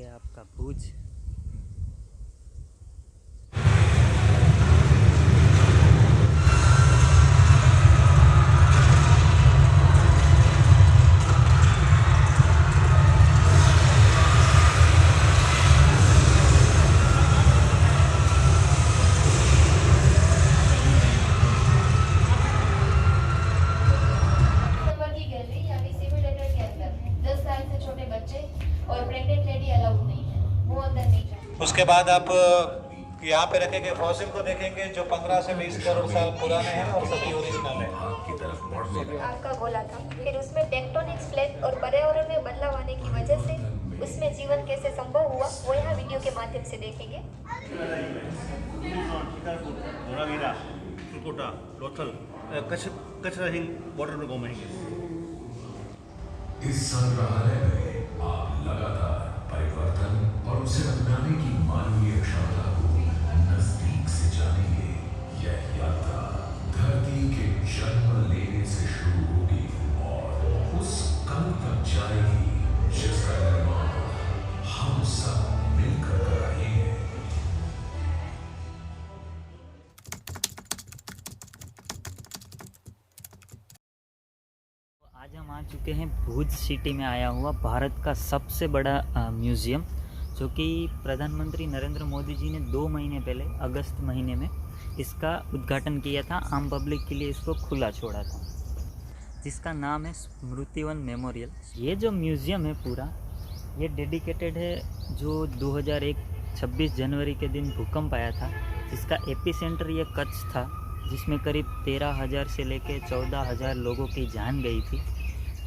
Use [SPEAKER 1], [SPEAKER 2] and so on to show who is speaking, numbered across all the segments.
[SPEAKER 1] गया आपका भुज।
[SPEAKER 2] उसके बाद आप यहाँ पे रखेंगे फॉसिल को देखेंगे जो 15 से 20 करोड़ साल पुराने हैं और सभी ओरिजिनल है।
[SPEAKER 3] आपका गोला था, फिर उसमें टेक्टोनिक्स प्लेट और पर्यावरण में बदलाव आने की वजह से उसमें जीवन कैसे संभव हुआ वो यहाँ वीडियो के माध्यम से देखेंगे।
[SPEAKER 4] धोलावीरा, कुलकोटा, लोथल, कच्छ रहिंग बॉर्डर में घूमेंगे।
[SPEAKER 5] इस संग्रहालय में आप लगातार परिवर्तन और उसे अपनाने की मानवीय क्षमता को नजदीक से जानेंगे। यह यात्रा धरती के जन्म लेने से शुरू होगी और उस कल तक जाएगी जिसका निर्माण हम सब मिलकर कर रहे हैं।
[SPEAKER 1] आज हम आ चुके हैं भुज सिटी में आया हुआ भारत का सबसे बड़ा म्यूज़ियम, जो कि प्रधानमंत्री नरेंद्र मोदी जी ने 2 महीने पहले अगस्त महीने में इसका उद्घाटन किया था, आम पब्लिक के लिए इसको खुला छोड़ा था, जिसका नाम है स्मृतिवन मेमोरियल। ये जो म्यूज़ियम है पूरा ये डेडिकेटेड है जो 2001 26 जनवरी के दिन भूकंप आया था, जिसका एपिसेंटर ये कच्छ था, जिसमें करीब 13,000 से लेकर 14,000 लोगों की जान गई थी।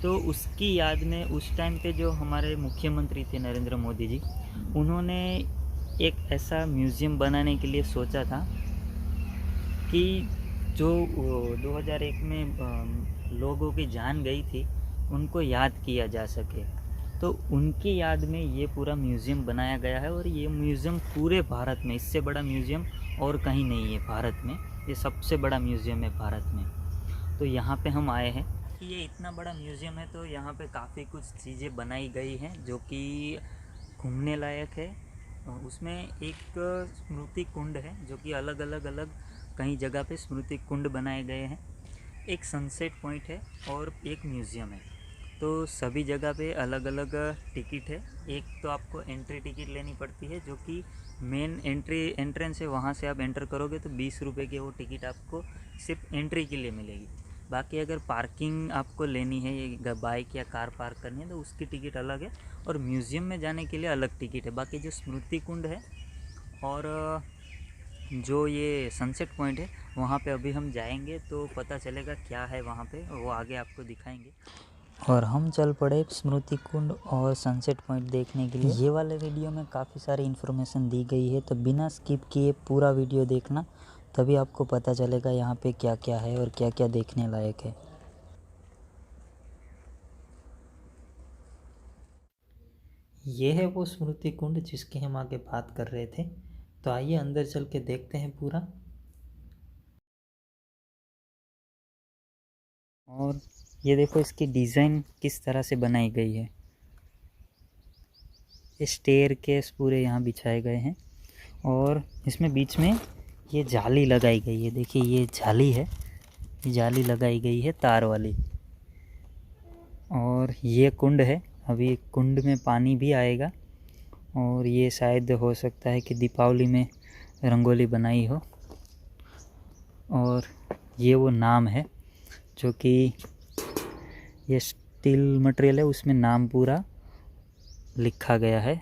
[SPEAKER 1] तो उसकी याद में उस टाइम पे जो हमारे मुख्यमंत्री थे नरेंद्र मोदी जी, उन्होंने एक ऐसा म्यूज़ियम बनाने के लिए सोचा था कि जो 2001 में लोगों की जान गई थी उनको याद किया जा सके। तो उनकी याद में ये पूरा म्यूज़ियम बनाया गया है और ये म्यूज़ियम पूरे भारत में, इससे बड़ा म्यूज़ियम और कहीं नहीं है भारत में, ये सबसे बड़ा म्यूज़ियम है भारत में। तो यहाँ पे हम आए हैं कि ये इतना बड़ा म्यूज़ियम है, तो यहाँ पे काफ़ी कुछ चीज़ें बनाई गई हैं जो कि घूमने लायक है। उसमें एक स्मृति कुंड है जो कि अलग अलग कई जगह पे स्मृति कुंड बनाए गए हैं, एक सनसेट पॉइंट है और एक म्यूज़ियम है। तो सभी जगह पे अलग अलग टिकट है। एक तो आपको एंट्री टिकट लेनी पड़ती है जो कि मेन एंट्रेंस है, वहाँ से आप एंटर करोगे तो 20 रुपये की वो टिकट आपको सिर्फ एंट्री के लिए मिलेगी। बाकी अगर पार्किंग आपको लेनी है, ये बाइक या कार पार्क करनी है, तो उसकी टिकट अलग है और म्यूज़ियम में जाने के लिए अलग टिकट है। बाकी जो स्मृति कुंड है और जो ये सनसेट पॉइंट है वहाँ पे अभी हम जाएंगे तो पता चलेगा क्या है वहाँ पे, वो आगे आपको दिखाएंगे। और हम चल पड़े स्मृति कुंड और सनसेट पॉइंट देखने के लिए। ये वाले वीडियो में काफ़ी सारी इन्फॉर्मेशन दी गई है, तो बिना स्किप किए पूरा वीडियो देखना, तभी आपको पता चलेगा यहाँ पे क्या क्या है और क्या क्या देखने लायक है। ये है वो स्मृति कुंड जिसकी हम आगे बात कर रहे थे। तो आइए अंदर चल के देखते हैं पूरा। और ये देखो इसकी डिज़ाइन किस तरह से बनाई गई है। ये स्टेयर केस पूरे यहाँ बिछाए गए हैं और इसमें बीच में ये जाली लगाई गई है। देखिए ये जाली है, ये जाली लगाई गई है तार वाली। और ये कुंड है, अभी कुंड में पानी भी आएगा और ये शायद हो सकता है कि दीपावली में रंगोली बनाई हो। और ये वो नाम है जो कि ये स्टील मटेरियल है, उसमें नाम पूरा लिखा गया है।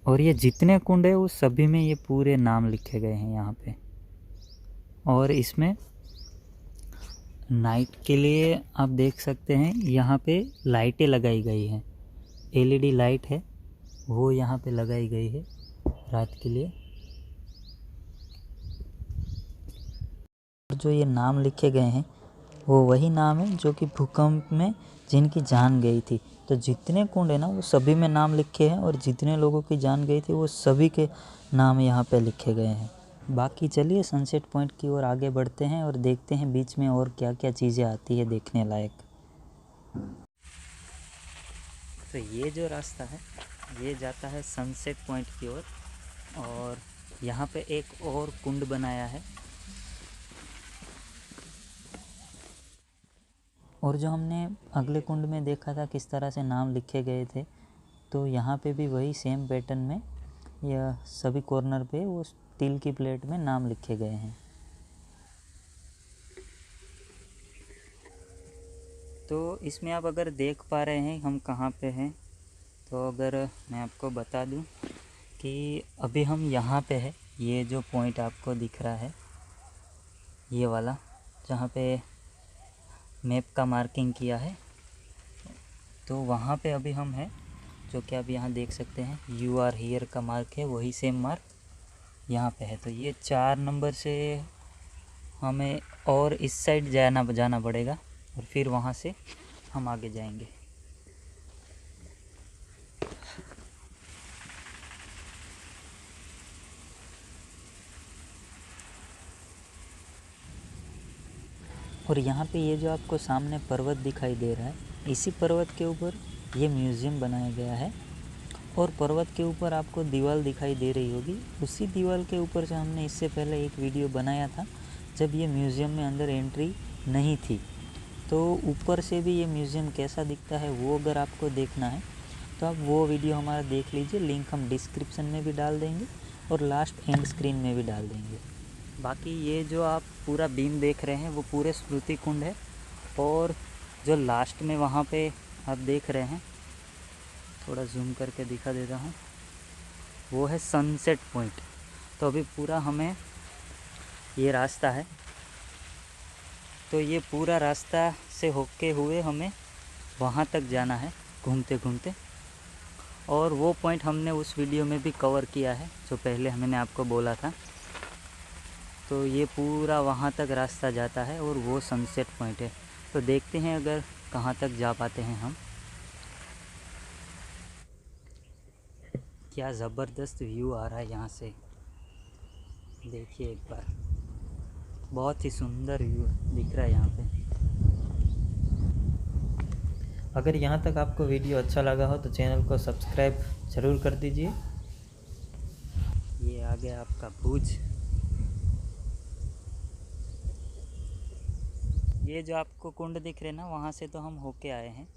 [SPEAKER 1] और ये जितने कुंड है वो सभी में ये पूरे नाम लिखे गए हैं यहाँ पे। और इसमें नाइट के लिए आप देख सकते हैं यहाँ पे लाइटें लगाई गई हैं, एलईडी लाइट है वो यहाँ पे लगाई गई है रात के लिए। जो ये नाम लिखे गए हैं वो वही नाम है जो कि भूकंप में जिनकी जान गई थी। तो जितने कुंड है ना वो सभी में नाम लिखे हैं और जितने लोगों की जान गई थी वो सभी के नाम यहाँ पे लिखे गए हैं। बाकी चलिए सनसेट पॉइंट की ओर आगे बढ़ते हैं और देखते हैं बीच में और क्या क्या चीज़ें आती है देखने लायक। तो ये जो रास्ता है ये जाता है सनसेट पॉइंट की ओर, और यहाँ पे एक और कुंड बनाया है। और जो हमने अगले कुंड में देखा था किस तरह से नाम लिखे गए थे, तो यहाँ पे भी वही सेम पैटर्न में या सभी कॉर्नर पे वो स्टील की प्लेट में नाम लिखे गए हैं। तो इसमें आप अगर देख पा रहे हैं हम कहाँ पे हैं, तो अगर मैं आपको बता दूं कि अभी हम यहाँ पे है। ये जो पॉइंट आपको दिख रहा है ये वाला, जहाँ पे मैप का मार्किंग किया है, तो वहाँ पे अभी हम हैं, जो कि आप यहाँ देख सकते हैं यू आर हियर का मार्क है, वही सेम मार्क यहाँ पे है। तो ये 4 नंबर से हमें और इस साइड जाना पड़ेगा, और फिर वहाँ से हम आगे जाएंगे। और यहाँ पे ये जो आपको सामने पर्वत दिखाई दे रहा है, इसी पर्वत के ऊपर ये म्यूज़ियम बनाया गया है। और पर्वत के ऊपर आपको दीवार दिखाई दे रही होगी, उसी दीवार के ऊपर से हमने इससे पहले एक वीडियो बनाया था जब ये म्यूज़ियम में अंदर एंट्री नहीं थी। तो ऊपर से भी ये म्यूज़ियम कैसा दिखता है वो अगर आपको देखना है तो आप वो वीडियो हमारा देख लीजिए। लिंक हम डिस्क्रिप्शन में भी डाल देंगे और लास्ट एंड स्क्रीन में भी डाल देंगे। बाकी ये जो आप पूरा बीम देख रहे हैं वो पूरे स्मृति कुंड है, और जो लास्ट में वहाँ पे आप देख रहे हैं, थोड़ा जूम करके दिखा देता हूँ, वो है सनसेट पॉइंट। तो अभी पूरा हमें ये रास्ता है, तो ये पूरा रास्ता से होके हुए हमें वहाँ तक जाना है घूमते घूमते। और वो पॉइंट हमने उस वीडियो में भी कवर किया है जो पहले मैंने आपको बोला था। तो ये पूरा वहाँ तक रास्ता जाता है और वो सनसेट पॉइंट है। तो देखते हैं अगर कहाँ तक जा पाते हैं हम। क्या ज़बरदस्त व्यू आ रहा है यहाँ से, देखिए एक बार, बहुत ही सुंदर व्यू दिख रहा है यहाँ पे। अगर यहाँ तक आपको वीडियो अच्छा लगा हो तो चैनल को सब्सक्राइब ज़रूर कर दीजिए। ये आ गया आपका भुज। ये जो आपको कुंड दिख रहे ना, वहाँ से तो हम होके आए हैं।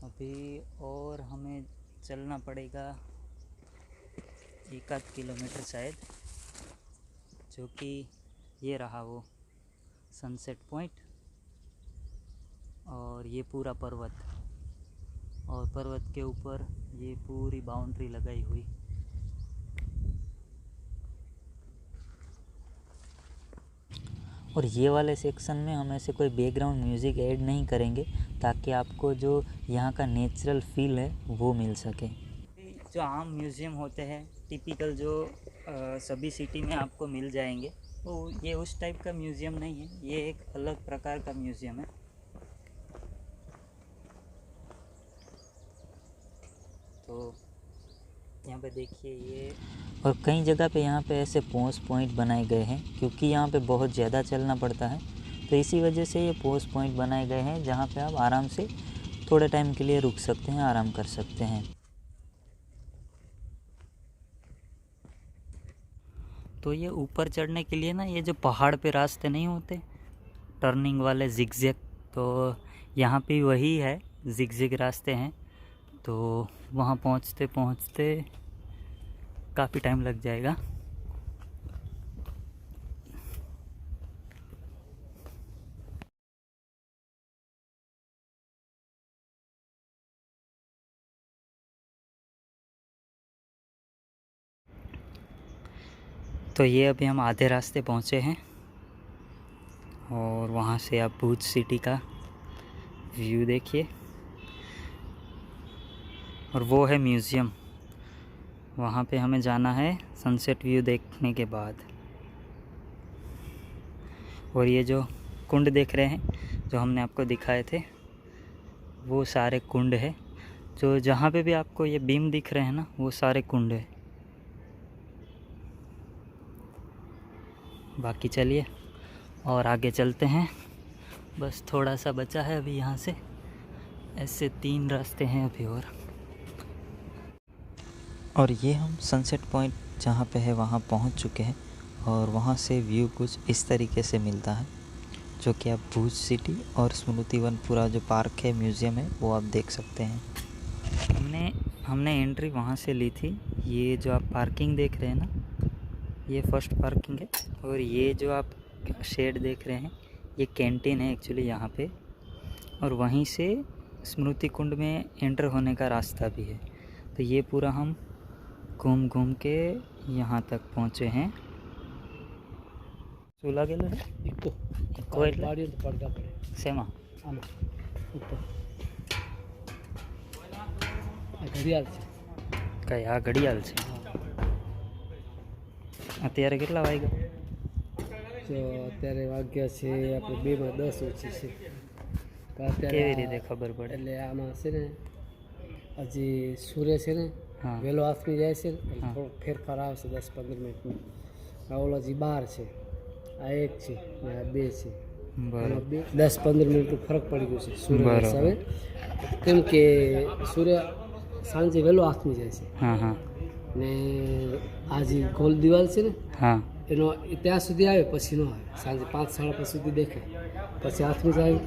[SPEAKER 1] अभी और हमें चलना पड़ेगा 1 किलोमीटर शायद, जो कि ये रहा वो सनसेट पॉइंट। और ये पूरा पर्वत, और पर्वत के ऊपर ये पूरी बाउंड्री लगाई हुई। और ये वाले सेक्शन में हम ऐसे कोई बैकग्राउंड म्यूज़िक ऐड नहीं करेंगे ताकि आपको जो यहाँ का नेचुरल फील है वो मिल सके। जो आम म्यूज़ियम होते हैं टिपिकल, जो सभी सिटी में आपको मिल जाएंगे, तो ये उस टाइप का म्यूज़ियम नहीं है, ये एक अलग प्रकार का म्यूज़ियम है। तो यहाँ पे देखिए ये, और कई जगह पे यहाँ पे ऐसे पॉज पॉइंट बनाए गए हैं, क्योंकि यहाँ पे बहुत ज़्यादा चलना पड़ता है, तो इसी वजह से ये पॉज पॉइंट बनाए गए हैं जहाँ पे आप आराम से थोड़े टाइम के लिए रुक सकते हैं, आराम कर सकते हैं। तो ये ऊपर चढ़ने के लिए ना, ये जो पहाड़ पे रास्ते नहीं होते टर्निंग वाले जिगजैग, तो यहाँ पे वही है, जिगजैग रास्ते हैं। तो वहाँ पहुँचते पहुँचते काफ़ी टाइम लग जाएगा। तो ये अभी हम आधे रास्ते पहुँचे हैं, और वहाँ से आप भुज सिटी का व्यू देखिए। और वो है म्यूज़ियम, वहाँ पे हमें जाना है सनसेट व्यू देखने के बाद। और ये जो कुंड देख रहे हैं जो हमने आपको दिखाए थे, वो सारे कुंड है। जो जहाँ पे भी आपको ये बीम दिख रहे हैं ना, वो सारे कुंड है। बाकी चलिए और आगे चलते हैं, बस थोड़ा सा बचा है अभी यहाँ से, ऐसे 3 रास्ते हैं अभी और ये हम सनसेट पॉइंट जहाँ पे है वहाँ पहुँच चुके हैं और वहाँ से व्यू कुछ इस तरीके से मिलता है, जो कि आप भुज सिटी और स्मृति वन पूरा जो पार्क है, म्यूज़ियम है, वो आप देख सकते हैं। हमने एंट्री वहाँ से ली थी। ये जो आप पार्किंग देख रहे हैं ना, ये फर्स्ट पार्किंग है और ये जो आप शेड देख रहे हैं ये कैंटीन है एक्चुअली यहाँ पे, और वहीं से स्मृति कुंड में एंटर होने का रास्ता भी है। तो ये पूरा हम घूम घूम के यहाँ तक पहुँचे हैं। चूल्हा गेलो है इको सेमा કઈ આ ઘડિયાળ છે। અત્યારે કેટલા વાગ્યા?
[SPEAKER 6] તો અત્યારે વાગ્યા છે આપણે 2:10 ઓછી છે।
[SPEAKER 1] કેવી રીતે ખબર પડે?
[SPEAKER 6] એટલે આમાં છે ને હજી સૂર્ય છે ને
[SPEAKER 1] હા
[SPEAKER 6] વહેલો હાથમી જાય છે એટલે થોડો ફેરફાર આવશે 10-15 મિનિટમાં। આ ઓલો હજી 12 છે, આ 1 છે ને આ 2 છે।
[SPEAKER 1] બરાબર
[SPEAKER 6] 10-15 મિનિટનો ફરક પડી ગયો છે સૂર્ય હિસાબે, કેમ કે સૂર્ય સાંજે વહેલો હાથમી જાય છે
[SPEAKER 1] હા હા
[SPEAKER 6] ને આ જે ગોલ દિવાલ છે ને
[SPEAKER 1] હા
[SPEAKER 6] એનો ત્યાં સુધી આવે પછી ન આવે, સાંજે 5-5:30 સુધી દેખાય પછી હાથમી જાય।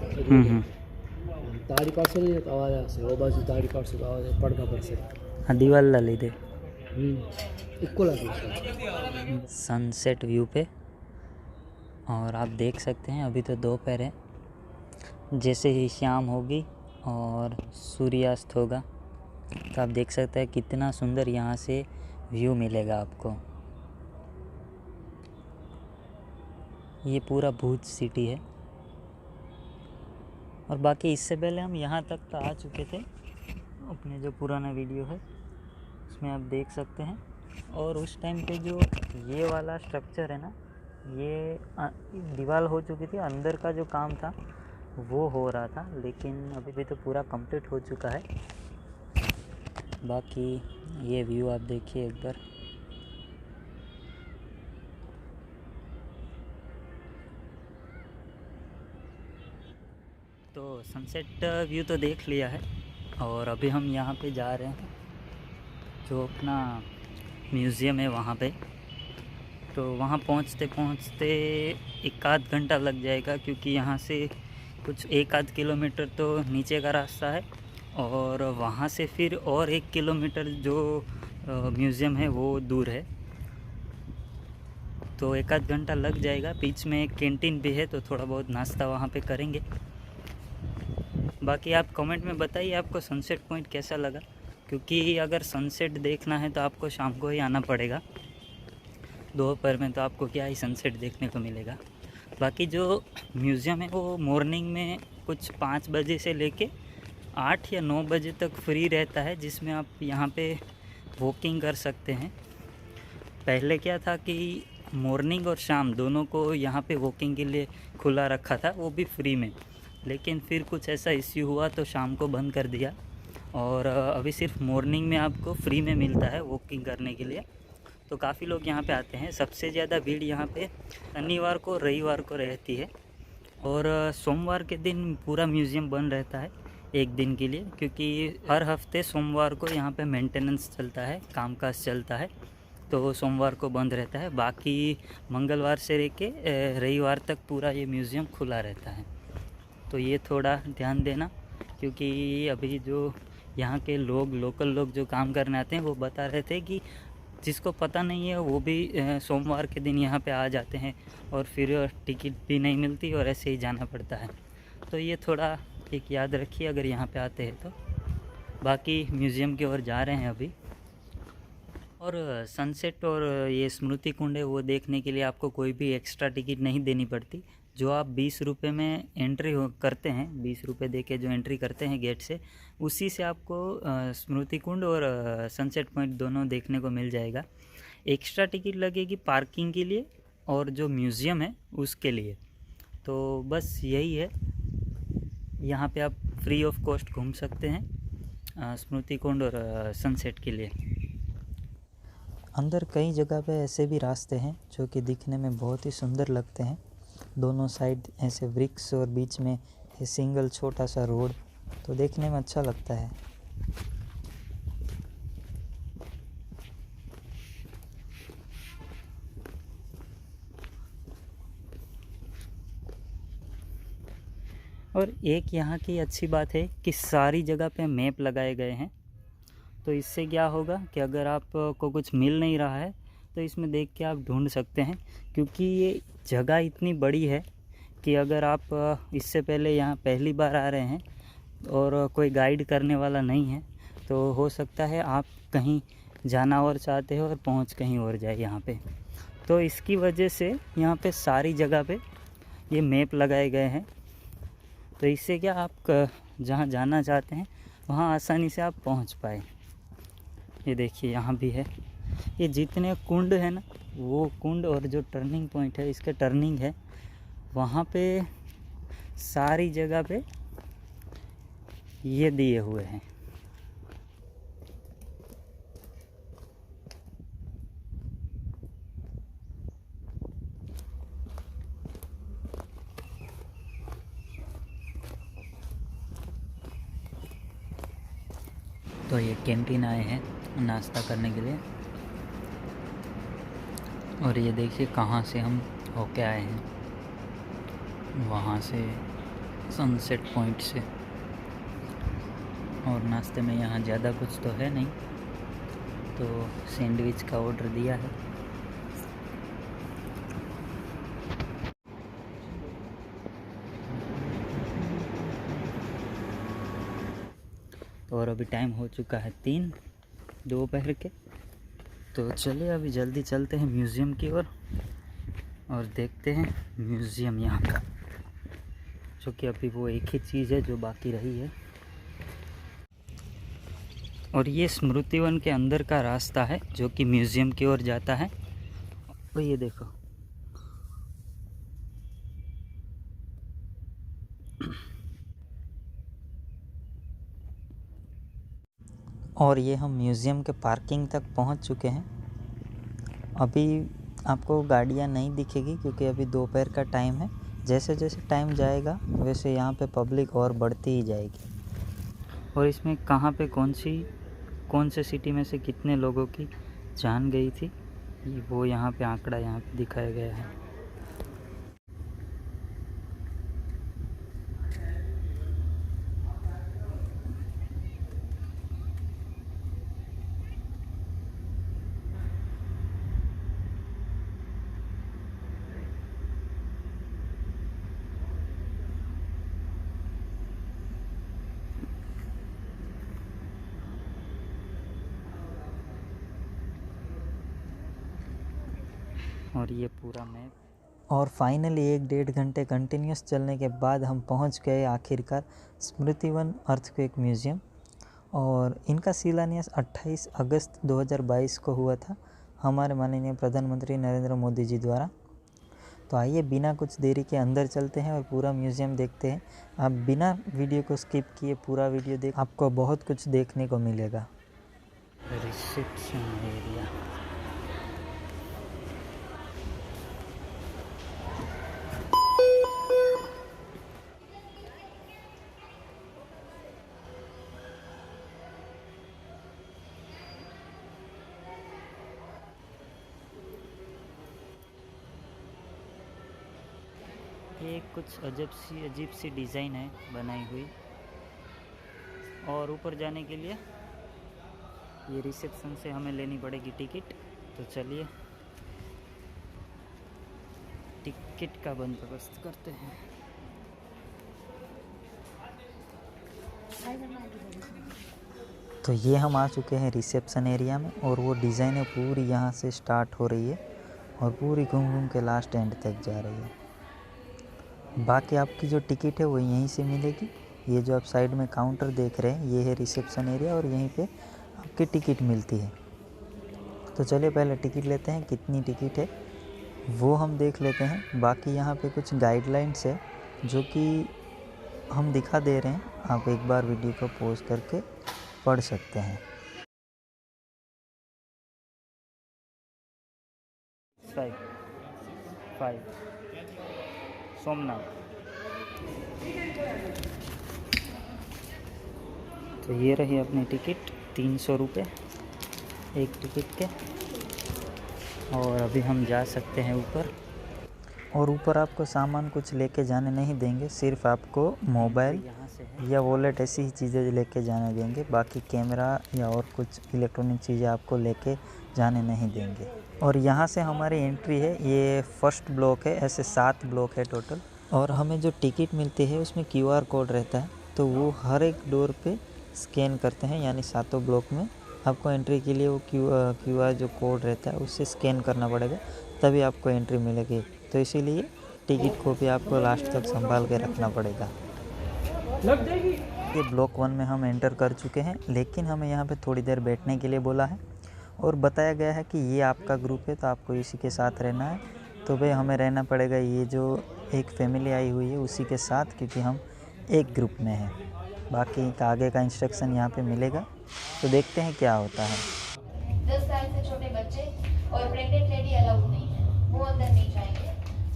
[SPEAKER 6] તાળી પાડશો નહીં તો અવાજ આવશે, ઓ બાજુ તાળી પાડશો તો અવાજ પડઘા પડશે।
[SPEAKER 1] આ દિવાલના લીધે
[SPEAKER 6] इक्को लगे
[SPEAKER 1] सनसेट व्यू पे। और आप देख सकते हैं अभी तो दोपहर है, जैसे ही शाम होगी और सूर्यास्त होगा तो आप देख सकते हैं कितना सुंदर यहाँ से व्यू मिलेगा आपको। ये पूरा भुज सिटी है और बाकी इससे पहले हम यहाँ तक तो आ चुके थे, अपने जो पुराना वीडियो है उसमें आप देख सकते हैं। और उस टाइम पे जो ये वाला स्ट्रक्चर है ना, ये दीवार हो चुकी थी, अंदर का जो काम था वो हो रहा था, लेकिन अभी भी तो पूरा कंप्लीट हो चुका है। बाकी ये व्यू आप देखिए एक बार। तो सनसेट व्यू तो देख लिया है और अभी हम यहाँ पे जा रहे हैं जो अपना म्यूज़ियम है वहाँ पे। तो वहाँ पहुँचते पहुँचते 1-आध घंटा लग जाएगा, क्योंकि यहाँ से कुछ 1-आध किलोमीटर तो नीचे का रास्ता है और वहाँ से फिर और 1 किलोमीटर जो म्यूज़ियम है वो दूर है। तो 1-आध घंटा लग जाएगा। बीच में एक कैंटीन भी है तो थोड़ा बहुत नाश्ता वहाँ पे करेंगे। बाकी आप कमेंट में बताइए आपको सनसेट पॉइंट कैसा लगा, क्योंकि अगर सनसेट देखना है तो आपको शाम को ही आना पड़ेगा, दोपहर में तो आपको क्या ही सनसेट देखने को मिलेगा। बाकी जो म्यूज़ियम है वो मॉर्निंग में कुछ 5 बजे से लेके 8 या 9 बजे तक फ्री रहता है, जिसमें आप यहाँ पे वॉकिंग कर सकते हैं। पहले क्या था कि मॉर्निंग और शाम दोनों को यहाँ पे वॉकिंग के लिए खुला रखा था, वो भी फ्री में, लेकिन फिर कुछ ऐसा इश्यू हुआ तो शाम को बंद कर दिया और अभी सिर्फ मॉर्निंग में आपको फ्री में मिलता है वॉकिंग करने के लिए। तो काफ़ी लोग यहाँ पे आते हैं। सबसे ज़्यादा भीड़ यहाँ पे शनिवार को, रविवार को रहती है और सोमवार के दिन पूरा म्यूज़ियम बंद रहता है एक दिन के लिए, क्योंकि हर हफ्ते सोमवार को यहाँ पे मेंटेनेंस चलता है, कामकाज चलता है, तो सोमवार को बंद रहता है। बाकी मंगलवार से लेके रविवार तक पूरा ये म्यूज़ियम खुला रहता है। तो ये थोड़ा ध्यान देना, क्योंकि अभी जो यहाँ के लोग, लोकल लोग जो काम करने आते हैं वो बता रहे थे कि जिसको पता नहीं है वो भी सोमवार के दिन यहाँ पे आ जाते हैं और फिर टिकट भी नहीं मिलती और ऐसे ही जाना पड़ता है। तो ये थोड़ा एक याद रखिए अगर यहाँ पे आते हैं तो। बाकी म्यूज़ियम की ओर जा रहे हैं अभी। और सनसेट और ये स्मृति कुंड है वो देखने के लिए आपको कोई भी एक्स्ट्रा टिकट नहीं देनी पड़ती। जो आप 20 रुपये में एंट्री करते हैं, 20 रुपये दे के जो एंट्री करते हैं गेट से, उसी से आपको स्मृति कुंड और सनसेट पॉइंट दोनों देखने को मिल जाएगा। एक्स्ट्रा टिकट लगेगी पार्किंग के लिए और जो म्यूज़ियम है उसके लिए। तो बस यही है, यहाँ पे आप फ्री ऑफ कॉस्ट घूम सकते हैं स्मृति कुंड और सनसेट के लिए। अंदर कई जगह पे ऐसे भी रास्ते हैं जो कि दिखने में बहुत ही सुंदर लगते हैं। दोनों साइड ऐसे वृक्ष और बीच में सिंगल छोटा सा रोड तो देखने में अच्छा लगता है। और एक यहाँ की अच्छी बात है कि सारी जगह पे मैप लगाए गए हैं। तो इससे क्या होगा कि अगर आपको कुछ मिल नहीं रहा है तो इसमें देख के आप ढूंढ सकते हैं, क्योंकि ये जगह इतनी बड़ी है कि अगर आप इससे पहले यहाँ पहली बार आ रहे हैं और कोई गाइड करने वाला नहीं है तो हो सकता है आप कहीं जाना और चाहते हो और पहुँच कहीं और जाए यहाँ पे। तो इसकी वजह से यहाँ पे सारी जगह पे ये मैप लगाए गए हैं। तो इससे क्या आप जहाँ जाना चाहते हैं वहाँ आसानी से आप पहुँच पाए। ये देखिए यहाँ भी है। ये जितने कुंड है ना, वो कुंड और जो टर्निंग पॉइंट है, इसके टर्निंग है, वहाँ पे सारी जगह पे ये दिए हुए हैं। तो ये कैंटीन आए हैं नाश्ता करने के लिए। और ये देखिए कहाँ से हम होके आए हैं, वहाँ से सनसेट पॉइंट से। और नाश्ते में यहाँ ज़्यादा कुछ तो है नहीं, तो सैंडविच का ऑर्डर दिया है। और अभी टाइम हो चुका है 3 दोपहर के। तो चलिए अभी जल्दी चलते हैं म्यूज़ियम की ओर और देखते हैं म्यूज़ियम यहाँ का, जो कि अभी वो एक ही चीज़ है जो बाकी रही है। और ये स्मृति वन के अंदर का रास्ता है जो कि म्यूज़ियम की ओर जाता है। और ये देखो, और ये हम म्यूज़ियम के पार्किंग तक पहुंच चुके हैं। अभी आपको गाड़ियां नहीं दिखेगी क्योंकि अभी दोपहर का टाइम है। जैसे जैसे टाइम जाएगा वैसे यहाँ पे पब्लिक और बढ़ती ही जाएगी। और इसमें कहाँ पे कौन से सिटी में से कितने लोगों की जान गई थी, वो यहाँ पे आंकड़ा यहाँ पे दिखाया गया है। और ये पूरा मैप। और फाइनली 1-1.5 घंटे कंटिन्यूस चलने के बाद हम पहुंच गए आखिरकार स्मृति वन अर्थक्वेक म्यूज़ियम। और इनका शिलान्यास 28 अगस्त 2022 को हुआ था हमारे माननीय प्रधानमंत्री नरेंद्र मोदी जी द्वारा। तो आइए बिना कुछ देरी के अंदर चलते हैं और पूरा म्यूज़ियम देखते हैं। आप बिना वीडियो को स्किप किए पूरा वीडियो देख, आपको बहुत कुछ देखने को मिलेगा। Reception area. ये कुछ अजीब सी डिज़ाइन है बनाई हुई। और ऊपर जाने के लिए ये रिसेप्शन से हमें लेनी पड़ेगी टिकट। तो चलिए टिकट का बंदोबस्त करते हैं। तो ये हम आ चुके हैं रिसेप्शन एरिया में और वो डिज़ाइनें पूरी यहाँ से स्टार्ट हो रही है और पूरी घूम घूम के लास्ट एंड तक जा रही है। बाकी आपकी जो टिकट है वो यहीं से मिलेगी। ये जो आप साइड में काउंटर देख रहे हैं ये है रिसेप्शन एरिया और यहीं पे आपकी टिकट मिलती है। तो चलिए पहले टिकट लेते हैं, कितनी टिकट है वो हम देख लेते हैं। बाकी यहाँ पे कुछ गाइडलाइंस है जो कि हम दिखा दे रहे हैं, आप एक बार वीडियो को पॉज करके पढ़ सकते हैं। 5 सोमनाथ। तो ये रही अपनी टिकट, 300 रुपये एक टिकट के। और अभी हम जा सकते हैं ऊपर। और ऊपर आपको सामान कुछ लेके जाने नहीं देंगे, सिर्फ आपको मोबाइल या वॉलेट ऐसी ही चीज़ें लेके जाने देंगे। बाकी कैमरा या और कुछ इलेक्ट्रॉनिक चीज़ें आपको लेके जाने नहीं देंगे। और यहाँ से हमारी एंट्री है, ये फर्स्ट ब्लॉक है, ऐसे 7 ब्लॉक है टोटल। और हमें जो टिकट मिलती है उसमें QR कोड रहता है, तो वो हर एक डोर पे स्कैन करते हैं, यानी 7 ब्लॉक में आपको एंट्री के लिए वो QR जो कोड रहता है उससे स्कैन करना पड़ेगा, तभी आपको एंट्री मिलेगी। तो इसीलिए टिकट को भी आपको लास्ट तक संभाल के रखना पड़ेगा। ये ब्लॉक 1 में हम एंटर कर चुके हैं, लेकिन हमें यहाँ पे थोड़ी देर बैठने के लिए बोला है और बताया गया है कि ये आपका ग्रुप है तो आपको इसी के साथ रहना है। तो भाई हमें रहना पड़ेगा ये जो एक फैमिली आई हुई है उसी के साथ, क्योंकि हम एक ग्रुप में हैं। बाकी का आगे का इंस्ट्रक्शन यहाँ पे मिलेगा, तो देखते हैं क्या होता है।
[SPEAKER 3] 10 साल से छोटे बच्चे और प्रेग्नेंट लेडी अलाउड नहीं है, वो अंदर नहीं जाएंगे।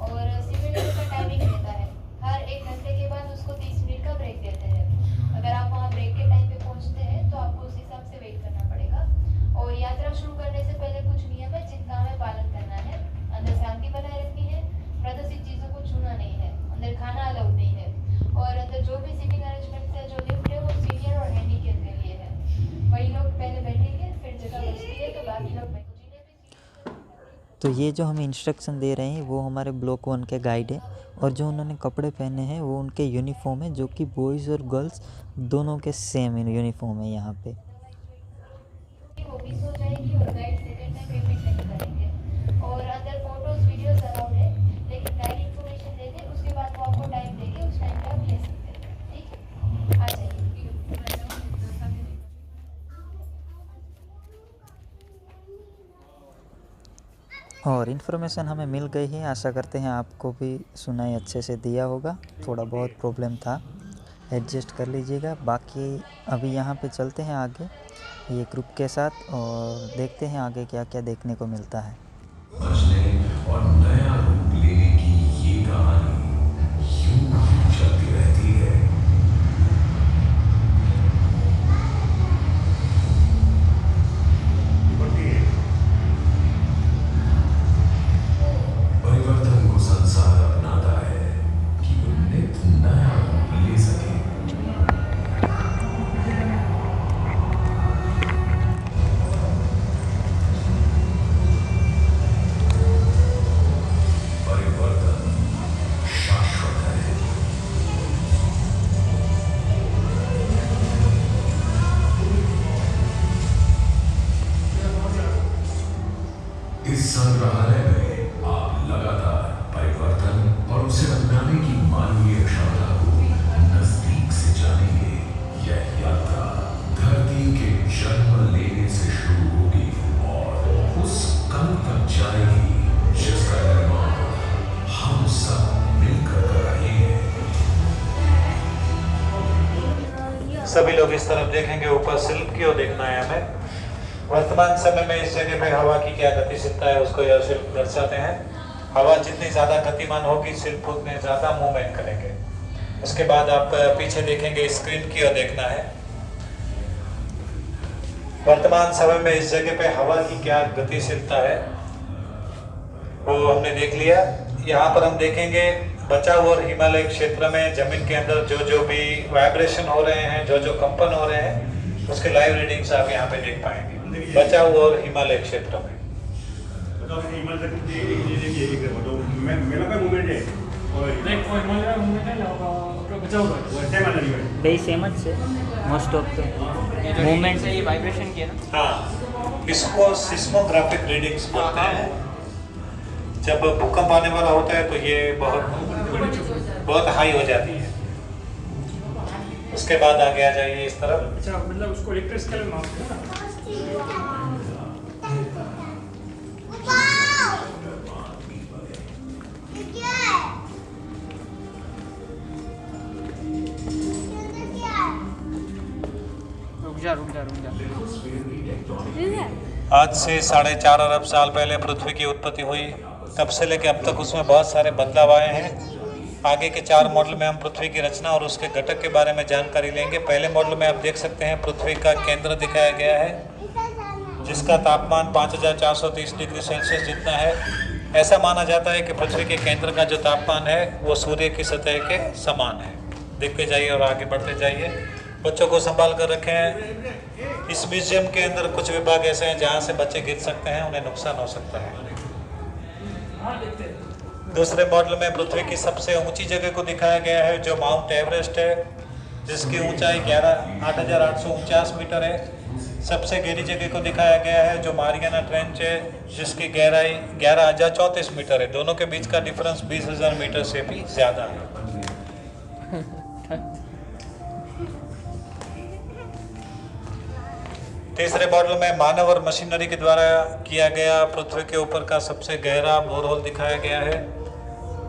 [SPEAKER 3] और सिविलियन का टाइमिंग रहता है, हर 1 घंटे के बाद उसको 30 मिनट का ब्रेक देते हैं। अगर आप वहाँ ब्रेक के टाइम पे पहुँचते हैं तो आपको उस हिसाब से वेट करना पड़ेगा। और यात्रा शुरू करने से पहले कुछ नियम है जिनका हमें पालन करना है। अंदर शांति बनाए रखनी है, प्रदर्शित चीज़ों को छूना नहीं है, अंदर खाना अलाउड नहीं है। और अंदर जो भी सीटिंग अरेंजमेंट है, जो लिफ्ट है, वो सीनियर और हैंडीकैप के लिए है। वही लोग पहले बैठेंगे, फिर जगह बचती है तो बाकी लोग बैठेंगे।
[SPEAKER 1] तो ये जो हमें इंस्ट्रक्शन दे रहे हैं वो हमारे ब्लॉक 1 के गाइड है। और जो उन्होंने कपड़े पहने हैं वो उनके यूनिफॉर्म है, जो कि बॉयज़ और गर्ल्स दोनों के सेम यूनिफॉर्म है यहाँ पे।
[SPEAKER 3] वो मिस हो जाएगी और गाइड सेकंड टाइम पेमेंट नहीं करेंगे। और अंदर फोटोज वीडियोस अलाउड है, लेकिन गाइड इंफॉर्मेशन देंगे, उसके बाद वो आपको टाइम देंगे, उस टाइम पे आप ले सकते हैं। ठीक है, आ जाइए।
[SPEAKER 1] और इन्फॉर्मेशन हमें मिल गई है, आशा करते हैं आपको भी सुनाई अच्छे से दिया होगा। थोड़ा बहुत प्रॉब्लम था, एडजस्ट कर लीजिएगा। बाकी अभी यहाँ पे चलते हैं आगे ये ग्रुप के साथ और देखते हैं आगे क्या क्या देखने को मिलता है।
[SPEAKER 5] बचने और नया रूप लेने की ये कहानी यूं ही चलती रहती है। परिवर्तन को संसार अपनाता है कि वो नित नया रूप ले सके। परिवर्तन शाश्वत है। इस संग्रहालय में आप लगातार परिवर्तन और उसे अपनाने की मानवीय क्षमता को नजदीक से जानेंगे। यह यात्रा धरती के जन्म लेने से शुरू होगी और उस कल तक जाएगी जिसका निर्माण हम सब मिलकर कर रहे हैं।
[SPEAKER 2] सभी लोग इस तरफ देखेंगे, ऊपर शिल्प की ओर देखना है हमें। वर्तमान समय में इस जगह पे हवा की क्या गतिशीलता है उसको यह शिल्प दर्शाते हैं। हवा जितनी ज़्यादा गतिमान होगी, शिल्प उतने ज़्यादा मूवमेंट करेंगे। उसके बाद आप पीछे देखेंगे, स्क्रीन की ओर देखना है। वर्तमान समय में इस जगह पे हवा की क्या गतिशीलता है वो हमने देख लिया। यहाँ पर हम देखेंगे बचाव और हिमालय क्षेत्र में जमीन के अंदर जो भी वाइब्रेशन हो रहे हैं, जो कंपन हो रहे हैं, उसके लाइव रीडिंग्स आप यहाँ पे देख पाएंगे बचाव और हिमालय क्षेत्र में।
[SPEAKER 1] भाई सेम से मोस्ट ऑफ द मूवमेंट
[SPEAKER 7] ये वाइब्रेशन की है ना।
[SPEAKER 2] हाँ, इसको सिस्मोग्राफिक रीडिंग्स बोलते हैं। जब भूकंप आने वाला होता है तो ये बहुत हाई हो जाती है। उसके बाद आगे आ जाइए इस तरफ।
[SPEAKER 7] अच्छा, मतलब उसको इलेक्ट्रिक स्केल में मापते हैं ना। रुक जा।
[SPEAKER 2] आज से 4.5 अरब साल पहले पृथ्वी की उत्पत्ति हुई। तब से लेकर अब तक उसमें बहुत सारे बदलाव आए हैं। आगे के 4 मॉडल में हम पृथ्वी की रचना और उसके घटक के बारे में जानकारी लेंगे। पहले मॉडल में आप देख सकते हैं पृथ्वी का केंद्र दिखाया गया है, जिसका तापमान 5430 डिग्री सेल्सियस जितना है। ऐसा माना जाता है कि पृथ्वी के केंद्र का जो तापमान है वो सूर्य की सतह के समान है। देखते जाइए और आगे बढ़ते जाइए। बच्चों को संभाल कर रखें। इस म्यूजियम के अंदर कुछ विभाग ऐसे हैं जहाँ से बच्चे गिर सकते हैं, उन्हें नुकसान हो सकता है। दूसरे मॉडल में पृथ्वी की सबसे ऊंची जगह को दिखाया गया है, जो माउंट एवरेस्ट है, जिसकी ऊंचाई 8849 मीटर है। सबसे गहरी जगह को दिखाया गया है, जो मारियाना ट्रेंच है, जिसकी गहराई 11034 मीटर है। दोनों के बीच का डिफरेंस 20,000 मीटर से भी ज़्यादा है। तीसरे मॉडल में मानव और मशीनरी के द्वारा किया गया पृथ्वी के ऊपर का सबसे गहरा बोरहोल दिखाया गया है,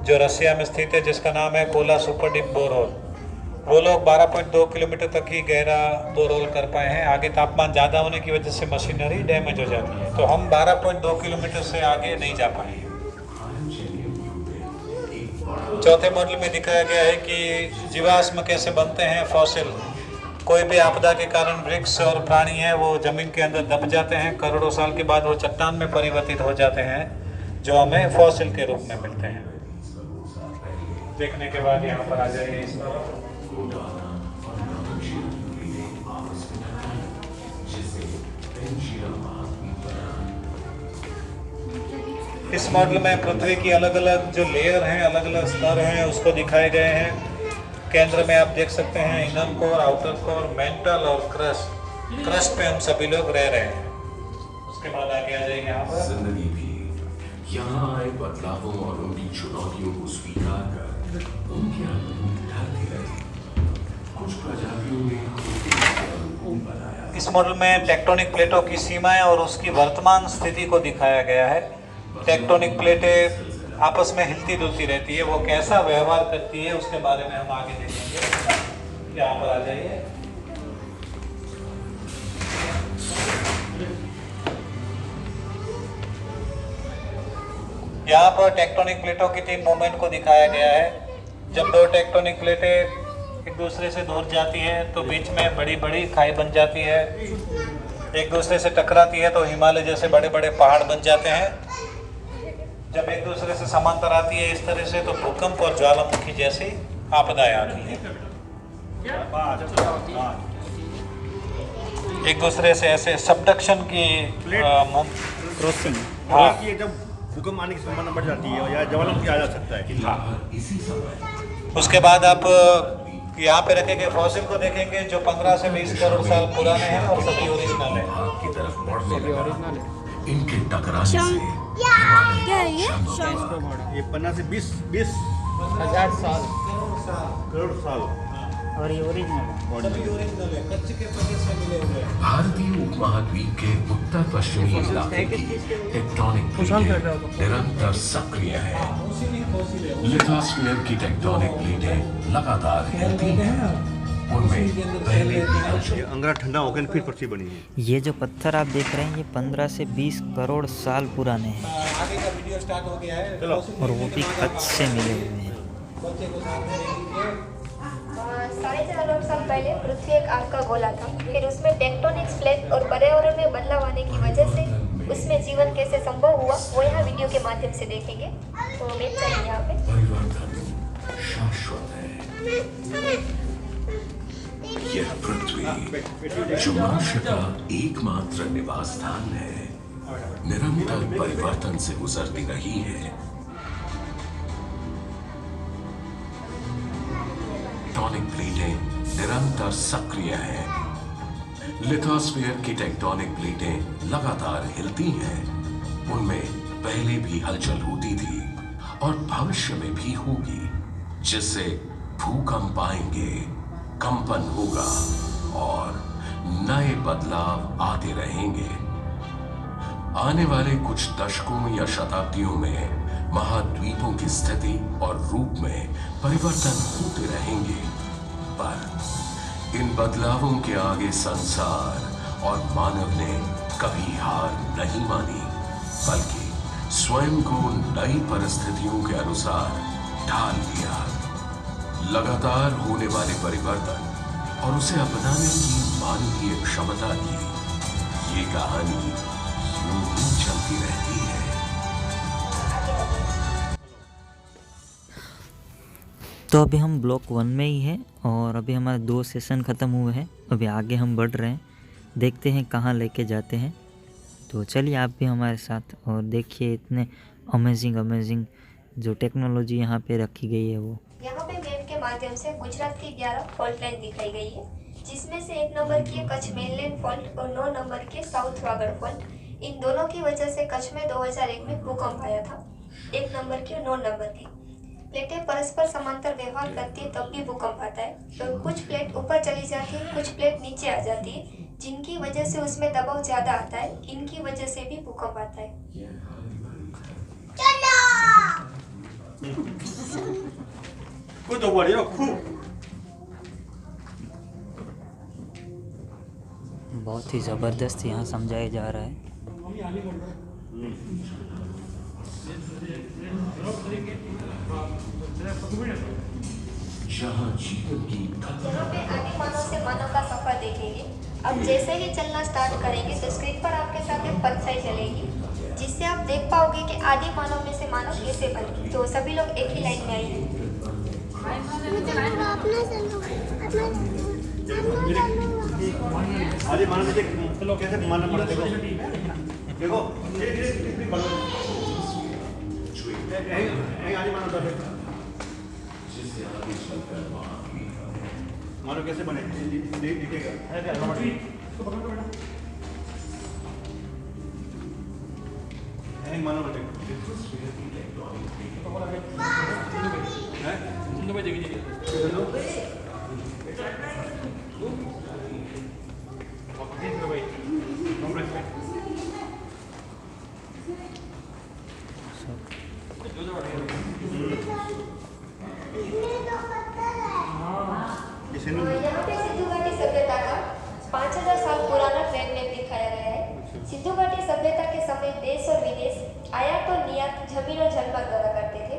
[SPEAKER 2] जो रसिया में स्थित है, जिसका नाम है कोला सुपर डीप बोरहोल। वो लोग 12.2 किलोमीटर तक ही गहरा बोरहोल कर पाए हैं। आगे तापमान ज़्यादा होने की वजह से मशीनरी डैमेज हो जाती है, तो हम 12.2 किलोमीटर से आगे नहीं जा पाए। चौथे मॉडल में दिखाया गया है कि जीवाश्म कैसे बनते हैं, फॉसिल। कोई भी आपदा के कारण वृक्ष और प्राणी हैं वो जमीन के अंदर दब जाते हैं, करोड़ों साल के बाद वो चट्टान में परिवर्तित हो जाते हैं, जो हमें फॉसिल के रूप में मिलते हैं। देखने के बाद यहाँ पर आ जाइए इस तरफ। इस मॉडल में पृथ्वी की अलग अलग जो लेयर हैं, अलग अलग स्तर हैं, उसको दिखाए गए हैं। केंद्र में आप देख सकते हैं inner core, outer core, mental और क्रस्ट। क्रस्ट पे हम सभी लोग रह रहे हैं। उसके बाद आगे आ जाएंगे यहाँ पर।
[SPEAKER 5] जिंदगी भी यहाँ आए बदलावों और उनकी चुनौतियों को स्वीकार कर उनके अनुरूप ढलती रही। कुछ प्रजातियों ने बनाया।
[SPEAKER 2] इस मॉडल में टेक्टोनिक प्लेटों की सीमाएं और उसकी वर्तमान स्थिति को दिखाया गया है। टेक्टोनिक प्लेटें आपस में हिलती डुलती रहती है, वो कैसा व्यवहार करती है उसके बारे में हम आगे देखेंगे। यहाँ पर आ जाइए। यहाँ पर टेक्टोनिक प्लेटों की 3 मूवमेंट को दिखाया गया है। जब 2 टेक्टोनिक प्लेटें एक दूसरे से दूर जाती है तो बीच में बड़ी बड़ी खाई बन जाती है। एक दूसरे से टकराती है तो हिमालय जैसे बड़े बड़े पहाड़ बन जाते हैं। जब एक दूसरे से समांतर आती है इस तरह से तो भूकंप और ज्वालामुखी जैसी आपदाएं आती हैं। एक दूसरे से ऐसे सबडक्शन की क्रॉसिंग। हाँ,
[SPEAKER 4] जब भूकंप आने की संभावना बढ़ जाती है या ज्वालामुखी आ जा सकता है।
[SPEAKER 2] हाँ। उसके बाद आप यहाँ पे रखे गए फॉसिल को देखेंगे, जो 15 से 20 करोड़ साल पुराने हैं और सभी ओरिजिनल है।
[SPEAKER 5] की तरफ बढ़ने लगा। इनके टकराने से
[SPEAKER 4] ये 15 से 20
[SPEAKER 7] हजार साल
[SPEAKER 4] करोड़ साल
[SPEAKER 1] और ये ओरिजिनल है।
[SPEAKER 2] कच्चे के पत्ते से मिले हुए हैं।
[SPEAKER 5] भारतीय उपमहाद्वीप के उत्तर पश्चिमी इलाके की टेक्टोनिक प्लेटें निरंतर सक्रिय है। लिथोस्फीयर की टेक्टोनिक प्लेटें लगातार हिलती हैं। उनमें पहले
[SPEAKER 4] ये अंगरा ठंडा होकर फिर पृथ्वी बनी है।
[SPEAKER 1] ये जो पत्थर आप देख रहे हैं ये 15 से 20 करोड़ साल पुराने हैं
[SPEAKER 2] आगे का वीडियो स्टार्ट हो गया है।
[SPEAKER 1] और वो भी खत से मिले हुए हैं।
[SPEAKER 2] बच्चे को साथ में लेके
[SPEAKER 3] 4.5 लाख साल पहले पृथ्वी एक आग का गोला था। फिर उसमें टेक्टोनिक प्लेट और पर्यावरण में बदलाव आने की वजह से उसमें जीवन कैसे संभव हुआ वो यहाँ वीडियो के माध्यम से देखेंगे। तो वेट चाहिए यहाँ पे।
[SPEAKER 5] परिवर्तन शाश्वत है। यह पृथ्वी जो मनुष्य का एकमात्र निवास स्थान है, निरंतर परिवर्तन से गुजरती रही है। टेक्टोनिक प्लेटें निरंतर सक्रिय हैं। लिथोस्फीयर की टेक्टोनिक प्लेटें लगातार हिलती हैं। उनमें पहले भी हलचल होती थी और भविष्य में भी होगी, जिससे भूकंप आएंगे, कंपन होगा और नए बदलाव आते रहेंगे। आने वाले कुछ दशकों या शताब्दियों में महाद्वीपों की स्थिति और रूप में परिवर्तन होते रहेंगे, पर इन बदलावों के आगे संसार और मानव ने कभी हार नहीं मानी, बल्कि स्वयं को नई परिस्थितियों के अनुसार ढाल लिया। लगातार होने वाले परिवर्तन और उसे अपनाने की मानवीय क्षमता की ये कहानी यूं ही चलती रहती है।
[SPEAKER 1] तो अभी हम ब्लॉक 1 में ही हैं और अभी हमारे 2 सेशन ख़त्म हुए हैं। अभी आगे हम बढ़ रहे हैं, देखते हैं कहाँ लेके जाते हैं। तो चलिए आप भी हमारे साथ और देखिए इतने अमेजिंग जो टेक्नोलॉजी यहाँ पे रखी गई है वो।
[SPEAKER 3] यहाँ पे मैप के माध्यम से गुजरात की 11 फॉल्ट लाइन दिखाई गई है, जिसमें से 1 नंबर की है कच्छ मेनलैंड फॉल्ट और 9 नंबर की साउथ वागड़ फॉल्ट। इन दोनों की वजह से कच्छ में 2001 में भूकंप आया था। 1 नंबर की और 9 नंबर की प्लेटें परस्पर समांतर व्यवहार करती है तब भी भूकंप आता है। तो कुछ प्लेट ऊपर चली जाती है, कुछ प्लेट नीचे आ जाती है, जिनकी वजह से उसमें दबाव ज़्यादा आता है। इनकी वजह से भी भूकंप आता है।
[SPEAKER 1] बहुत ही ज़बरदस्त यहाँ समझाया जा रहा है।
[SPEAKER 5] जहाँ जीवन की
[SPEAKER 3] यहाँ पे आदि मानव से मानव का सफर देखेंगे। अब जैसे ही चलना स्टार्ट करेंगे तो स्क्रीन पर आपके साथ एक परछाई चलेगी, जिससे आप देख पाओगे कि आदि मानव में से मानव कैसे बने। तो सभी लोग एक ही लाइन में आइए।
[SPEAKER 4] आदि मानव में चलो कैसे मानव बना देखो देखो आदि मानव मानव कैसे बने दिखेगा। मानव
[SPEAKER 3] यहाँ पे सिंधु घाटी सभ्यता का 5000 साल पुराना ट्रेंड मैप दिखाया गया है। सिंधु घाटी सभ्यता के समय देश और विदेश आयात और निर्यात जमीन और जलमार्ग द्वारा करते थे,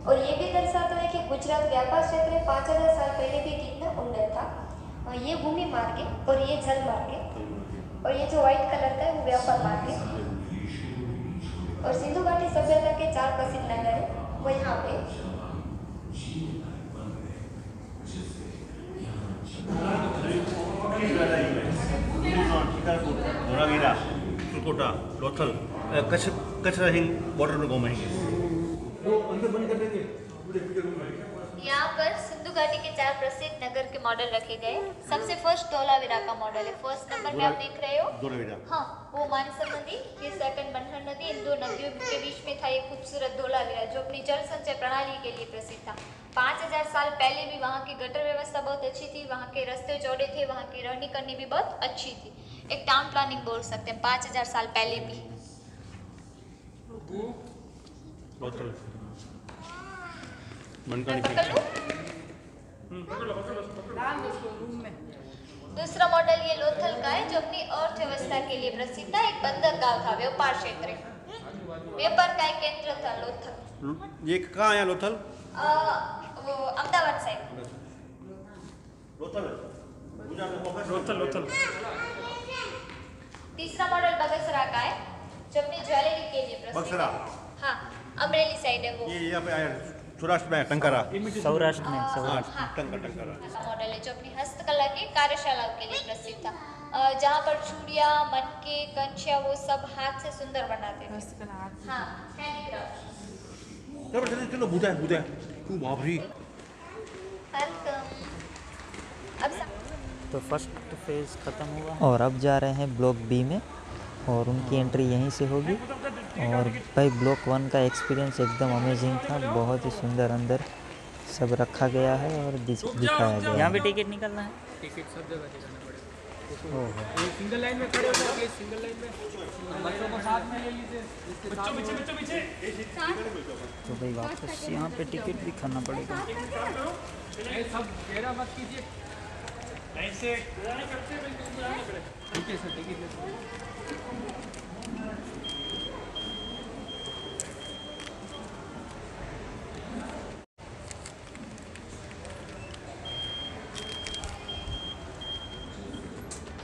[SPEAKER 3] और ये भी दर्शाता है कि गुजरात व्यापार क्षेत्र 5000 साल पहले भी कितना उन्नत था। ये भूमि मार्ग है और ये जल मार्ग है, और ये जो व्हाइट कलर का है वो व्यापार मार्ग है। और सिंधु घाटी सभ्यता के 4 प्रसिद्ध नगर है वो यहाँ पे।
[SPEAKER 4] धोलावीरा, सुरकोटा, लोथल, कच्छ हिंद बॉर्डर में घूमेंगे।
[SPEAKER 3] यहाँ पर सिंधु घाटी के 4 प्रसिद्ध नगर के मॉडल रखे गए। सबसे फर्स्ट धोलावीरा का मॉडल है। फर्स्ट नंबर में आप देख रहे हो
[SPEAKER 4] धोलावीरा,
[SPEAKER 3] हाँ वो मानसा नदी, ये सेकंड बनहर नदी। इन 2 नदियों के बीच में था ये खूबसूरत धोलावीरा, जो अपनी जल संचय प्रणाली के लिए प्रसिद्ध था। 5000 साल पहले भी वहाँ की गटर व्यवस्था बहुत अच्छी थी, वहाँ के रास्ते चौड़े थे, वहाँ की रहनी करनी भी बहुत अच्छी थी। एक टाउन प्लानिंग बोल सकते हैं 5000 साल पहले भी।
[SPEAKER 4] लोथल,
[SPEAKER 3] दूसरा मॉडल ये लोथल का है, जो अपनी अर्थव्यवस्था के लिए प्रसिद्ध था। एक बंदरगाह था, व्यापार क्षेत्र, व्यापार का एक केंद्र था लोथल।
[SPEAKER 4] ये कहाँ आया लोथल?
[SPEAKER 3] वो अहमदाबाद साइड।
[SPEAKER 4] लोथल।
[SPEAKER 3] तीसरा मॉडल बगसरा का है, जो अपनी ज्वेलरी के लिए प्रसिद्ध
[SPEAKER 4] बगसरा?
[SPEAKER 3] हाँ, अमरेली साइड है वो।
[SPEAKER 4] ये यहाँ पे आया सौराष्ट्र में, टंकारा।
[SPEAKER 1] सौराष्ट्र में
[SPEAKER 4] टंकारा
[SPEAKER 3] मॉडल है, जो अपनी हस्तकला की कार्यशालाओं के लिए प्रसिद्ध था। जहाँ पर चूड़िया, मनके, कंचिया वो सब हाथ से सुंदर बनाते थे। हाँ, हैंडीक्राफ्ट।
[SPEAKER 4] चलो बुधा है तू बाबरी।
[SPEAKER 1] तो फर्स्ट फेज़ ख़त्म हुआ और अब जा रहे हैं ब्लॉक बी में, और उनकी एंट्री यहीं से होगी। और भाई ब्लॉक 1 का एक्सपीरियंस एकदम अमेजिंग था, बहुत ही सुंदर अंदर सब रखा गया है और दिखाया गया है। यहाँ भी टिकट निकलना है?
[SPEAKER 7] टिकट सब जगह निकालना पड़ेगा। ये सिंगल लाइन में खड़े हो जाओगे, सिंगल लाइन में बच्चों को साथ में ले लीजिए। बच्चों पीछे।
[SPEAKER 1] तो भाई वापस यहाँ पे टिकट भी खाना पड़ेगा।
[SPEAKER 7] सब घेरा मत कीजिए, लाइन से ठीक है सर, टिकट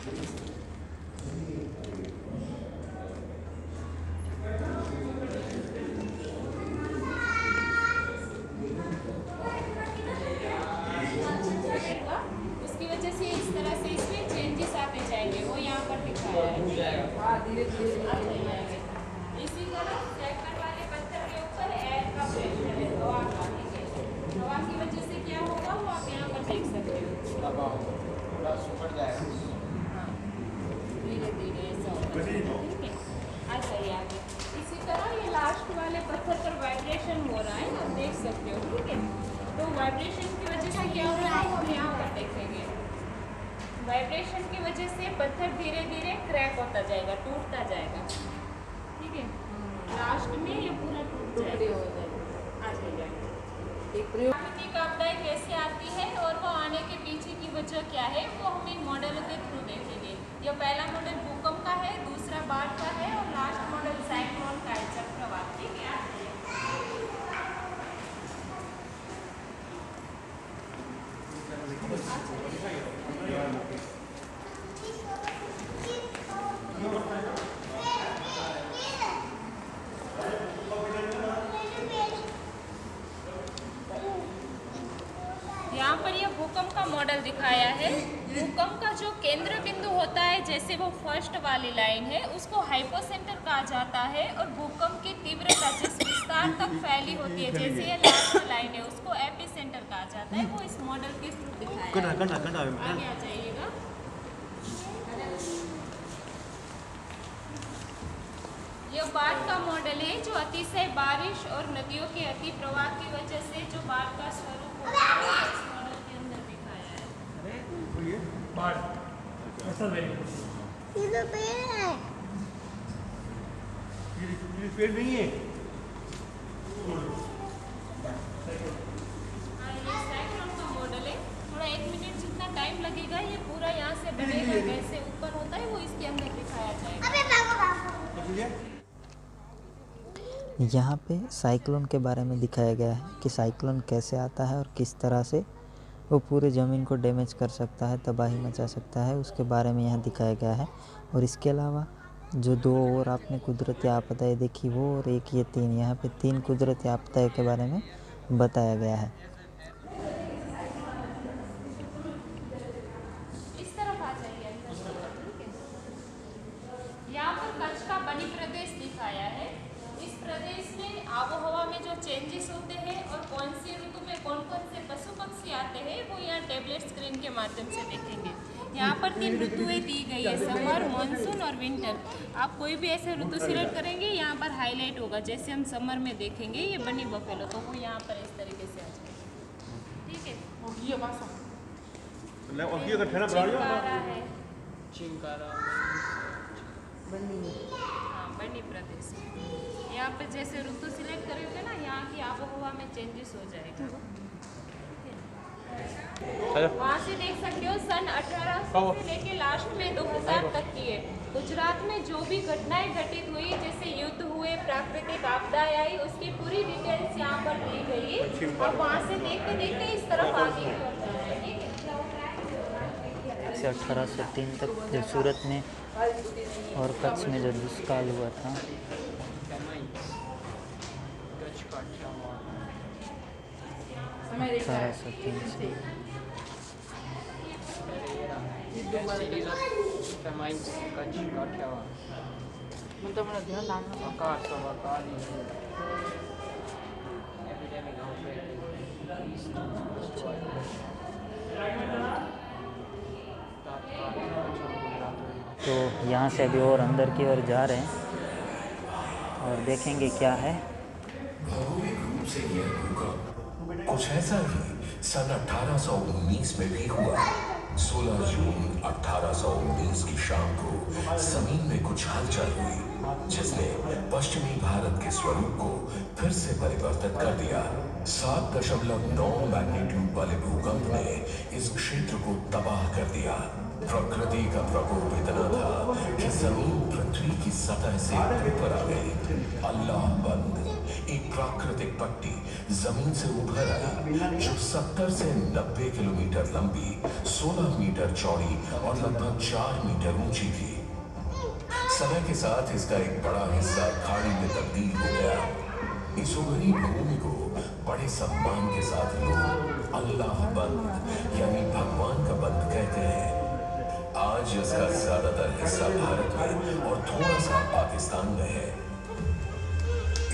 [SPEAKER 8] उसकी वजह से इस तरह से इसमें चेंजेस आते जाएंगे, वो यहाँ पर दिखाया है। धीरे धीरे इसी तरह सेकंड वाले पत्थर के ऊपर एयर का प्रेशर है, हवा का, ठीक है। हवा की वजह से क्या होगा वो आप यहाँ पर देख सकते हो, धीरे धीरे ऐसा होगा, ठीक है। अच्छा ये आगे इसी तरह ये लास्ट वाले पत्थर पर वाइब्रेशन हो रहा है, आप देख सकते हो, ठीक है। तो वाइब्रेशन की वजह से क्या हो रहा है हम यहाँ पर देखेंगे। वाइब्रेशन की वजह से पत्थर धीरे धीरे क्रैक होता जाएगा, टूटता जाएगा, ठीक है। लास्ट में ये पूरा टूट जाएगा, आ जाएगा। प्राकृतिक आपदाएं कैसे आती है और वो आने के पीछे की वजह क्या है वो हम इन मॉडलों के थ्रू देखेंगे। ये पहला मॉडल भूकंप का है, दूसरा बाढ़ का है और लास्ट मॉडल साइक्लोन का है, चक्रवात, ठीक है। यहाँ पर यह भूकंप का मॉडल दिखाया है। भूकंप का जो केंद्र बिंदु होता है, जैसे वो फर्स्ट वाली लाइन है, उसको हाइपोसेंटर कहा जाता है। और भूकंप की तीव्रता जिस विस्तार तक फैली होती है, जैसे ये लास्ट लाइन है, उसको एपिसेंटर कहा जाता है। वो इस मॉडल के थ्रू दिखाया है। आगे आ जाइएगा। यह बाढ़ का मॉडल है, जो अतिशय बारिश और नदियों के अति प्रवाह की वजह से जो बाढ़ का स्वरूप होता है, इस मॉडल के अंदर दिखाया है।
[SPEAKER 7] बाढ़ ये पेड़ नहीं है।
[SPEAKER 8] हाँ, ये साइक्लोन का मॉडल है। थोड़ा 1 मिनट जितना टाइम लगेगा, ये पूरा यहाँ से बढ़ेगा, कैसे ऊपर होता है वो इसके अंदर दिखाया जाएगा।
[SPEAKER 1] यहाँ पे साइक्लोन के बारे में दिखाया गया है कि साइक्लोन कैसे आता है और किस तरह से वो पूरे ज़मीन को डैमेज कर सकता है, तबाही मचा सकता है, उसके बारे में यहाँ दिखाया गया है। और इसके अलावा जो 2 और आपने कुदरती आपदाएं देखी वो, और एक ये 3, यहाँ पे 3 कुदरती आपदाएं के बारे में बताया गया है।
[SPEAKER 8] इस तरफ आ जाइए अंदर, ठीक है। यहाँ पर कच्छ का बनी प्रदेश दिखाया है। इस प्रदेश में आबोहवा में जो चेंजेस होते हैं और कौन सी ऋतु में कौन कौन से पशु पक्षी आते हैं वो यहाँ टैबलेट स्क्रीन के माध्यम से देखेंगे। यहाँ पर 3 ऋतुएं दी गई है, समर, मानसून और विंटर। आप कोई भी ऐसे ऋतु सिलेक्ट करेंगे, यहाँ पर हाईलाइट होगा। जैसे हम समर में देखेंगे ये बनी बफेलो, तो वो यहाँ पर इस तरीके से आ जाएगा, ठीक है। चिंकारा है, हाँ, बनी प्रदेश। यहाँ पे जैसे ऋतु सिलेक्ट करेंगे ना, यहाँ की आबोहवा में चेंजेस हो जाएगा। वहाँ से देख सकते हो सन 1800 से लेके लास्ट में 2000 तक की है। गुजरात में जो भी घटनाएं घटित हुई, जैसे युद्ध हुए, प्राकृतिक आपदाएं आई, उसकी पूरी डिटेल्स यहाँ पर दी गई है। और वहाँ से देखते देखते इस तरफ आगे की ओर जाना है, ठीक है।
[SPEAKER 1] 1803 तक जो सूरत में और कच्छ में जो दुष्काल हुआ था, 1803 से तो यहाँ से अभी और अंदर की ओर जा रहे हैं और देखेंगे क्या है।
[SPEAKER 5] भौगोलिक रूप से यह भूकंप कुछ ऐसा ही सन 1819 में भी हुआ। 16 जून 1819 की शाम को जमीन में कुछ हलचल हुई, जिसने पश्चिमी भारत के स्वरूप को फिर से परिवर्तित कर दिया। 7.9 मैग्नीट्यूड वाले भूकंप ने इस क्षेत्र को तबाह कर दिया। प्रकृति का प्रकोप इतना था कि जमीन पृथ्वी की सतह से ऊपर आ गई। अल्लाह बंद एक प्राकृतिक पट्टी जमीन से उभर आई जो 70 से 90 किलोमीटर लंबी, 16 मीटर चौड़ी और लगभग 4 मीटर ऊंची थी। समय के साथ इसका एक बड़ा हिस्सा खाड़ी में तब्दील हो गया। इस उभरी भूमि को बड़े सम्मान के साथ लोग अल्लाह बंद यानी भगवान का बंद कहते हैं। आज इसका ज्यादातर हिस्सा भारत में और थोड़ा सा पाकिस्तान में है।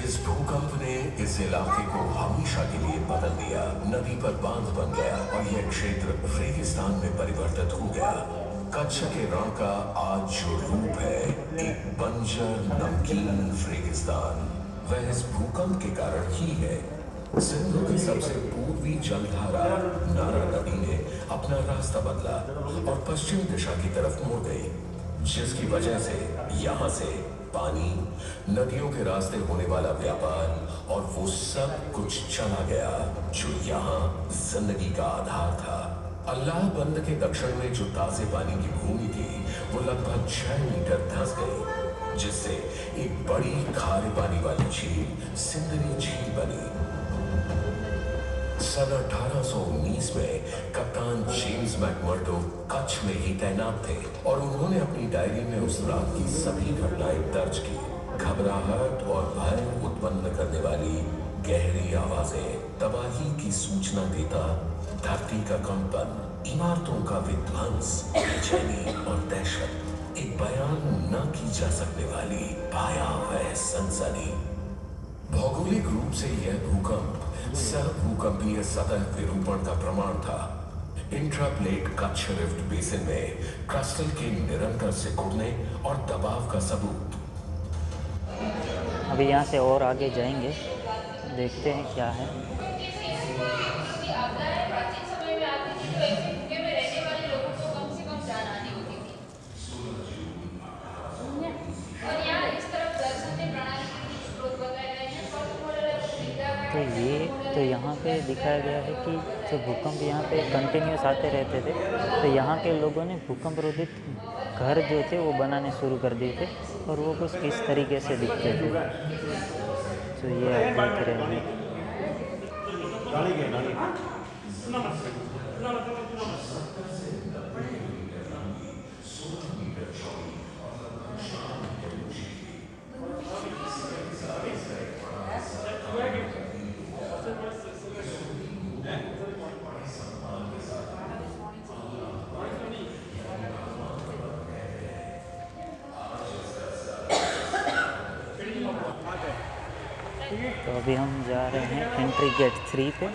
[SPEAKER 5] इस भूकंप ने इस इलाके को हमेशा के लिए बदल दिया। नदी पर बांध बन गया और यह क्षेत्र रेगिस्तान में परिवर्तित हो गया। कच्छ के रण का आज जो रूप है, एक बंजर नमकीन रेगिस्तान, वह इस भूकंप के कारण ही है। सिंधु की सबसे पूर्वी जलधारा नारा नदी ने अपना रास्ता बदला और पश्चिम दिशा की तरफ मुड़ गई, जिसकी वजह से यहाँ से पानी, नदियों के रास्ते होने वाला व्यापार और वो सब कुछ चला गया जो यहाँ जिंदगी का आधार था। अल्लाह बंद के दक्षिण में जो ताजे पानी की भूमि थी, वो लगभग 6 मीटर धंस गई, जिससे एक बड़ी खारे पानी वाली झील सिंदरी झील बनी। सन 1819 में कप्तान जेम्स मैकमर्डो कच्छ में ही तैनात थे और उन्होंने अपनी डायरी में उस रात की सभी घटनाएं दर्ज की। घबराहट और भय उत्पन्न करने वाली गहरी आवाजें, तबाही की सूचना देता धरती का कंपन, इमारतों का विध्वंस, बेचैनी और दहशत, एक बयान न की जा सकने वाली भयावह सनसनी। भौगोलिक रूप से यह भूकंप सहभूकंपीय सतह विरूपण का प्रमाण था। इंट्राप्लेट कच्छ रिफ्ट बेसिन में क्रस्टल के निरंतर सिकुड़ने और दबाव का सबूत।
[SPEAKER 1] अभी यहाँ से और आगे जाएंगे, देखते हैं क्या है।
[SPEAKER 3] प्राचीन समय में आती थी तो ऐसे भूखे में रहने वाले लोगों को कम से कम जान आनी होती थी। और यहाँ इस तरफ दर्शनीय प्रणाली के स्रोत बताए गए हैं।
[SPEAKER 1] तो यहाँ पे दिखाया गया है कि जो भूकंप यहाँ पे कंटिन्यूस आते रहते थे, तो यहाँ के लोगों ने भूकंप रोधित घर जो थे वो बनाने शुरू कर दिए थे और वो कुछ इस तरीके से दिखते थे। तो ये आप देख रहे हैं। तो अभी हम जा रहे हैं एंट्री गेट 3 पे।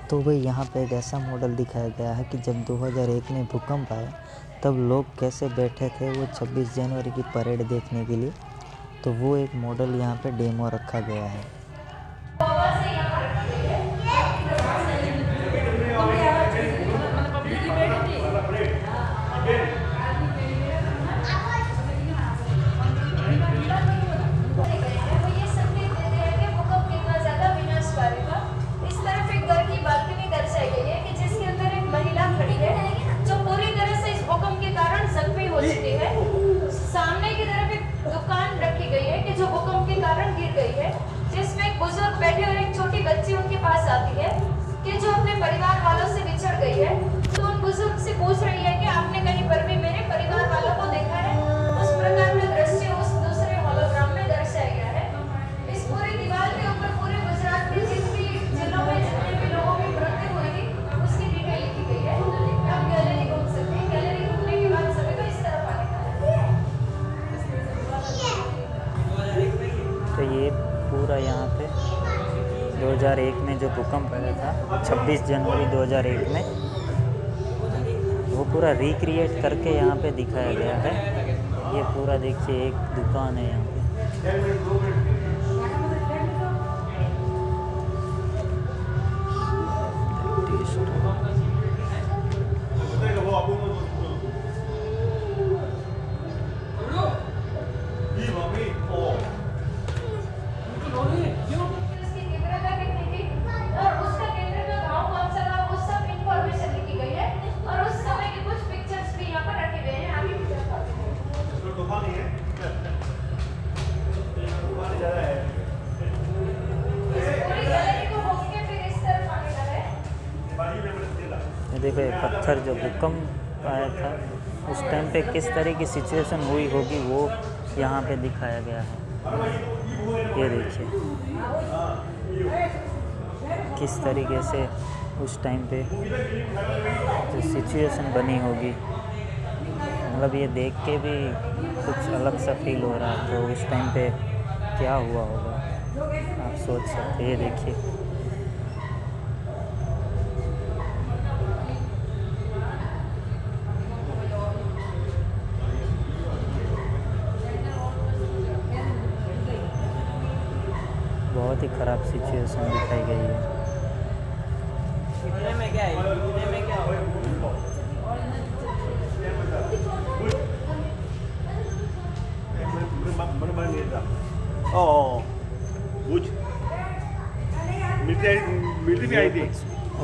[SPEAKER 1] तो भाई यहाँ पे एक ऐसा मॉडल दिखाया गया है कि जब 2001 में भूकंप आया तब लोग कैसे बैठे थे वो 26 जनवरी की परेड देखने के लिए। तो वो एक मॉडल यहाँ पे डेमो रखा गया है।
[SPEAKER 3] बैठे और एक छोटी बच्ची उनके पास आती है कि जो अपने परिवार वालों से बिछड़ गई है। तो उन बुजुर्ग से पूछ रही है कि आपने कहीं पर भी मेरे परिवार वालों को देखा है। उस प्रकार का दृश्य उस दूसरे होलोग्राम में दर्शाया गया है। इस पूरी दीवार के ऊपर पूरे गुजरात के जितनी जिलों में जितने भी लोगों की मृत्यु हुई थी उसकी डिटेल लिखी गई है। आप गैलरी घूम सकते हैं। गैलरी घूमने के बाद सभी को इस तरफ आने का।
[SPEAKER 1] तो ये पूरा यहाँ पे 2001 में जो भूकंप आया था 26 जनवरी 2001 में, वो पूरा रिक्रिएट करके यहाँ पे दिखाया गया है। ये पूरा देखिए, एक दुकान है यहाँ पे। देखो ये पत्थर जो भूकंप आया था उस टाइम पे किस तरह की सिचुएशन हुई होगी वो यहाँ पे दिखाया गया है। ये देखिए किस तरीके से उस टाइम पे जो सिचुएशन बनी होगी, मतलब ये देख के भी कुछ अलग सा फील हो रहा है। तो उस टाइम पे क्या हुआ होगा आप सोच सकते हैं। ये देखिए बहुत ही ख़राब सिचुएशन दिखाई गई है।
[SPEAKER 7] कितने में क्या है, कितने में क्या हो?
[SPEAKER 4] भुज मिलिट्री भी आई थी।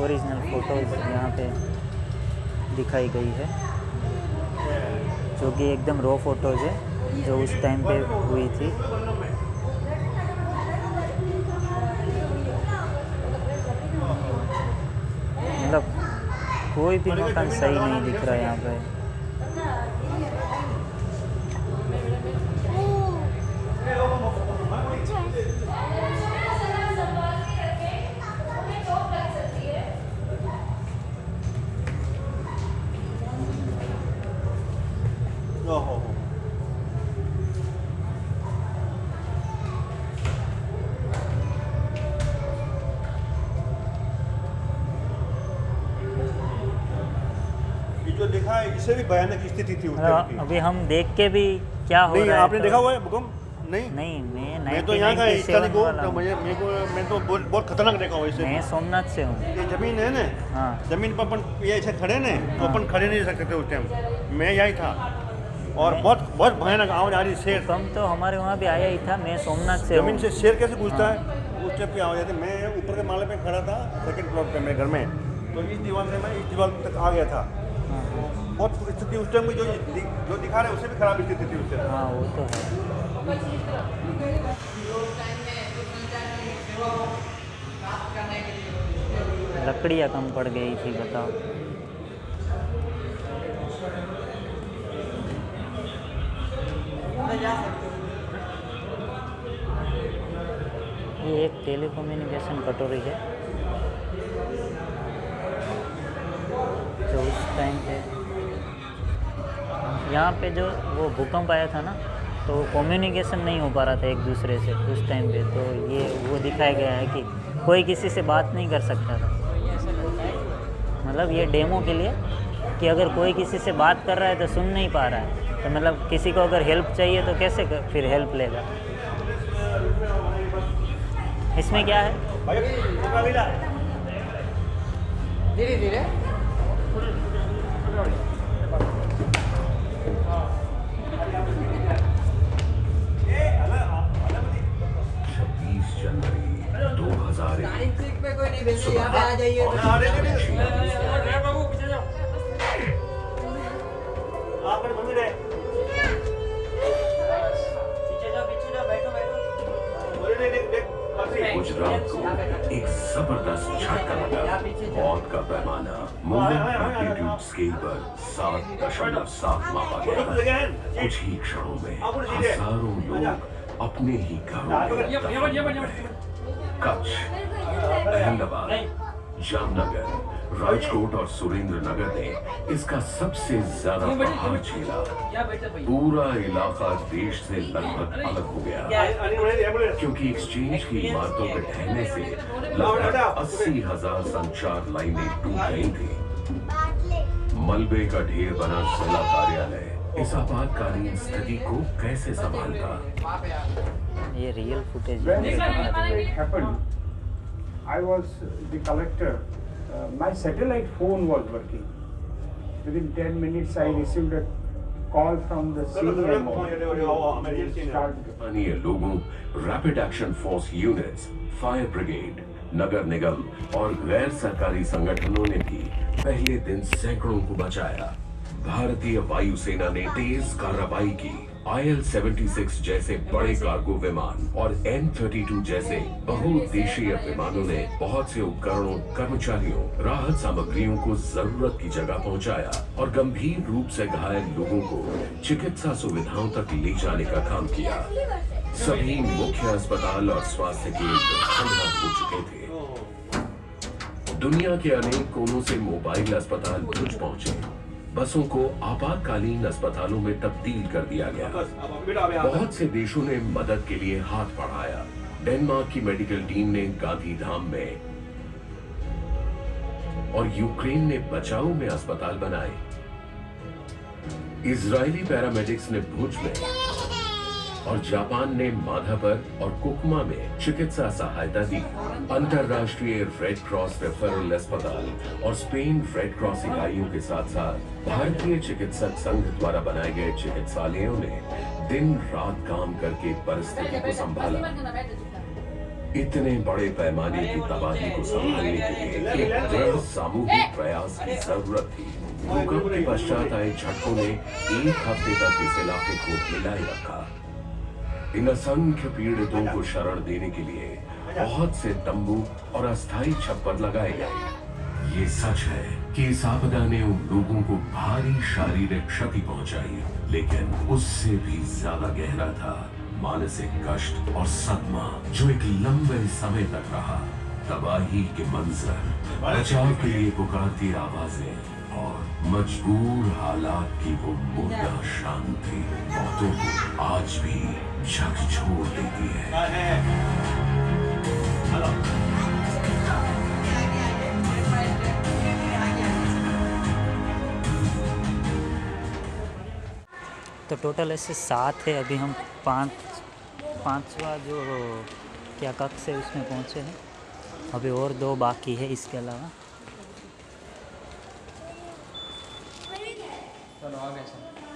[SPEAKER 1] ओरिजिनल फ़ोटोज़ यहाँ पे दिखाई गई है जो कि एकदम रॉ फोटोज़ है जो उस टाइम पे हुई थी। मतलब कोई भी मकान सही नहीं दिख रहा है यहाँ पे।
[SPEAKER 4] जो देखा है इससे भी भयानक स्थिति थी उस टाइम की।
[SPEAKER 1] अभी हम देख के भी क्या हो
[SPEAKER 4] नहीं,
[SPEAKER 1] रहा है।
[SPEAKER 4] आपने देखा हुआ है भूकंप? नहीं
[SPEAKER 1] नहीं,
[SPEAKER 4] मैं तो यहाँ का हिस्सा को मैं तो बहुत खतरनाक देखा हुआ इसे।
[SPEAKER 1] मैं सोमनाथ से हूँ।
[SPEAKER 4] ये जमीन है ना,
[SPEAKER 1] हाँ
[SPEAKER 4] जमीन पर अपन ये ऐसे खड़े ने तो अपन खड़े नहीं रह सकते थे उस टाइम। मैं यही था और बहुत बहुत भयानक आवाज आ रही शेर।
[SPEAKER 1] कम तो हमारे वहाँ भी आया ही था। मैं सोमनाथ से
[SPEAKER 4] जमीन
[SPEAKER 1] हूँ।
[SPEAKER 4] से शेर कैसे घुसता है उस टाइप की आवाज आती। मैं ऊपर के माले पे खड़ा था सेकंड फ्लोर पे मेरे घर में, तो इस दीवार से मैं इस दीवार तक आ गया था। बहुत स्थिति उस टाइम में जो दिखा रहे उससे भी खराब स्थिति थी उस टाइम।
[SPEAKER 1] हाँ वो तो है। लकड़ियाँ कम पड़ गई थी बताओ। ये एक टेलीकम्युनिकेशन कटोरी है जो उस टाइम पे यहाँ पे जो वो भूकंप आया था ना तो कम्युनिकेशन नहीं हो पा रहा था एक दूसरे से उस टाइम पे। तो ये वो दिखाया गया है कि कोई किसी से बात नहीं कर सकता था। मतलब ये डेमो के लिए कि अगर कोई किसी से बात कर रहा है तो सुन नहीं पा रहा है, तो मतलब किसी को अगर हेल्प चाहिए तो कैसे फिर हेल्प लेगा। इसमें क्या है
[SPEAKER 7] धीरे धीरे
[SPEAKER 5] 26 जनवरी 2001
[SPEAKER 7] पे कोई नहीं भेजे, यहाँ पे आ जाइए।
[SPEAKER 5] गुजरात को एक जबरदस्त झटका लगा। मौत का पैमाना मोमेंट एम्पलीट्यूड स्केल पर 7.7 मापा गया। कुछ ही क्षणों में हजारों लोग अपने ही घरों में कच्छ, अहमदाबाद, जामनगर, राजकोट और सुरेंद्र नगर ने इसका सबसे ज्यादा प्रभाव झेला। पूरा इलाका देश से लगभग अलग हो गया क्योंकि एक्सचेंज की इमारतों के ढहने से लगभग 80,000 संचार लाइनें टूट गई थी। मलबे का ढेर बना जिला कार्यालय इस आपातकालीन स्थिति को कैसे संभालता?
[SPEAKER 1] ये real footage
[SPEAKER 9] It happened. I was the collector. My satellite phone was working. Within 10 minutes, I received a call from the CMO.
[SPEAKER 5] स्थानीय लोगों, rapid action force units, fire brigade, नगर निगम और गैर सरकारी संगठनों ने भी पहले दिन सैकड़ों को बचाया। भारतीय वायुसेना ने तेज कार्रवाई की IL-76 जैसे बड़े कार्गो विमान और N-32 जैसे बहुउद्देशीय विमानों ने बहुत से उपकरणों, कर्मचारियों, राहत सामग्रियों को जरूरत की जगह पहुंचाया और गंभीर रूप से घायल लोगों को चिकित्सा सुविधाओं तक ले जाने का काम किया। सभी मुख्य अस्पताल और स्वास्थ्य केंद्र खंडहर हो चुके थे। दुनिया के अनेक कोनों से मोबाइल अस्पताल भुज पहुंचे। बसों को आपातकालीन अस्पतालों में तब्दील कर दिया गया। बहुत से देशों ने मदद के लिए हाथ बढ़ाया। डेनमार्क की मेडिकल टीम ने गांधीधाम में और यूक्रेन ने बचाऊ में अस्पताल बनाए। इजरायली पैरामेडिक्स ने भुज में और जापान ने माधापर और कुकमा में चिकित्सा सहायता दी। अंतर्राष्ट्रीय रेड क्रॉस रेफरल अस्पताल और स्पेन रेड क्रॉस इकाइयों के साथ साथ भारतीय चिकित्सक संघ द्वारा बनाए गए चिकित्सालयों ने दिन रात काम करके परिस्थिति को संभाला। इतने बड़े पैमाने की तबाही को संभालने के लिए एक दृढ़ सामूहिक प्रयास की जरूरत थी। भूकंप के पश्चात आए झटकों ने एक हफ्ते तक इस इलाके को हिलाए रखा। इन असंख्य पीड़ितों को शरण देने के लिए बहुत से तंबू और अस्थायी छप्पर लगाए गए। ये सच है कि इस आपदा ने उन लोगों को भारी शारीरिक क्षति पहुंचाई, लेकिन उससे भी ज्यादा गहरा था मानसिक कष्ट और सदमा जो एक लंबे समय तक रहा। तबाही के मंजर, बचाव के लिए पुकारती आवाजें और मजबूर हालात की वो मुर्दा शांति बहुतों को आज भी झकझोर देती है।
[SPEAKER 1] तो टोटल ऐसे 7 है। अभी हम पांचवा जो क्या कक्ष है उसमें पहुंचे हैं। अभी और 2 बाकी है इसके अलावा।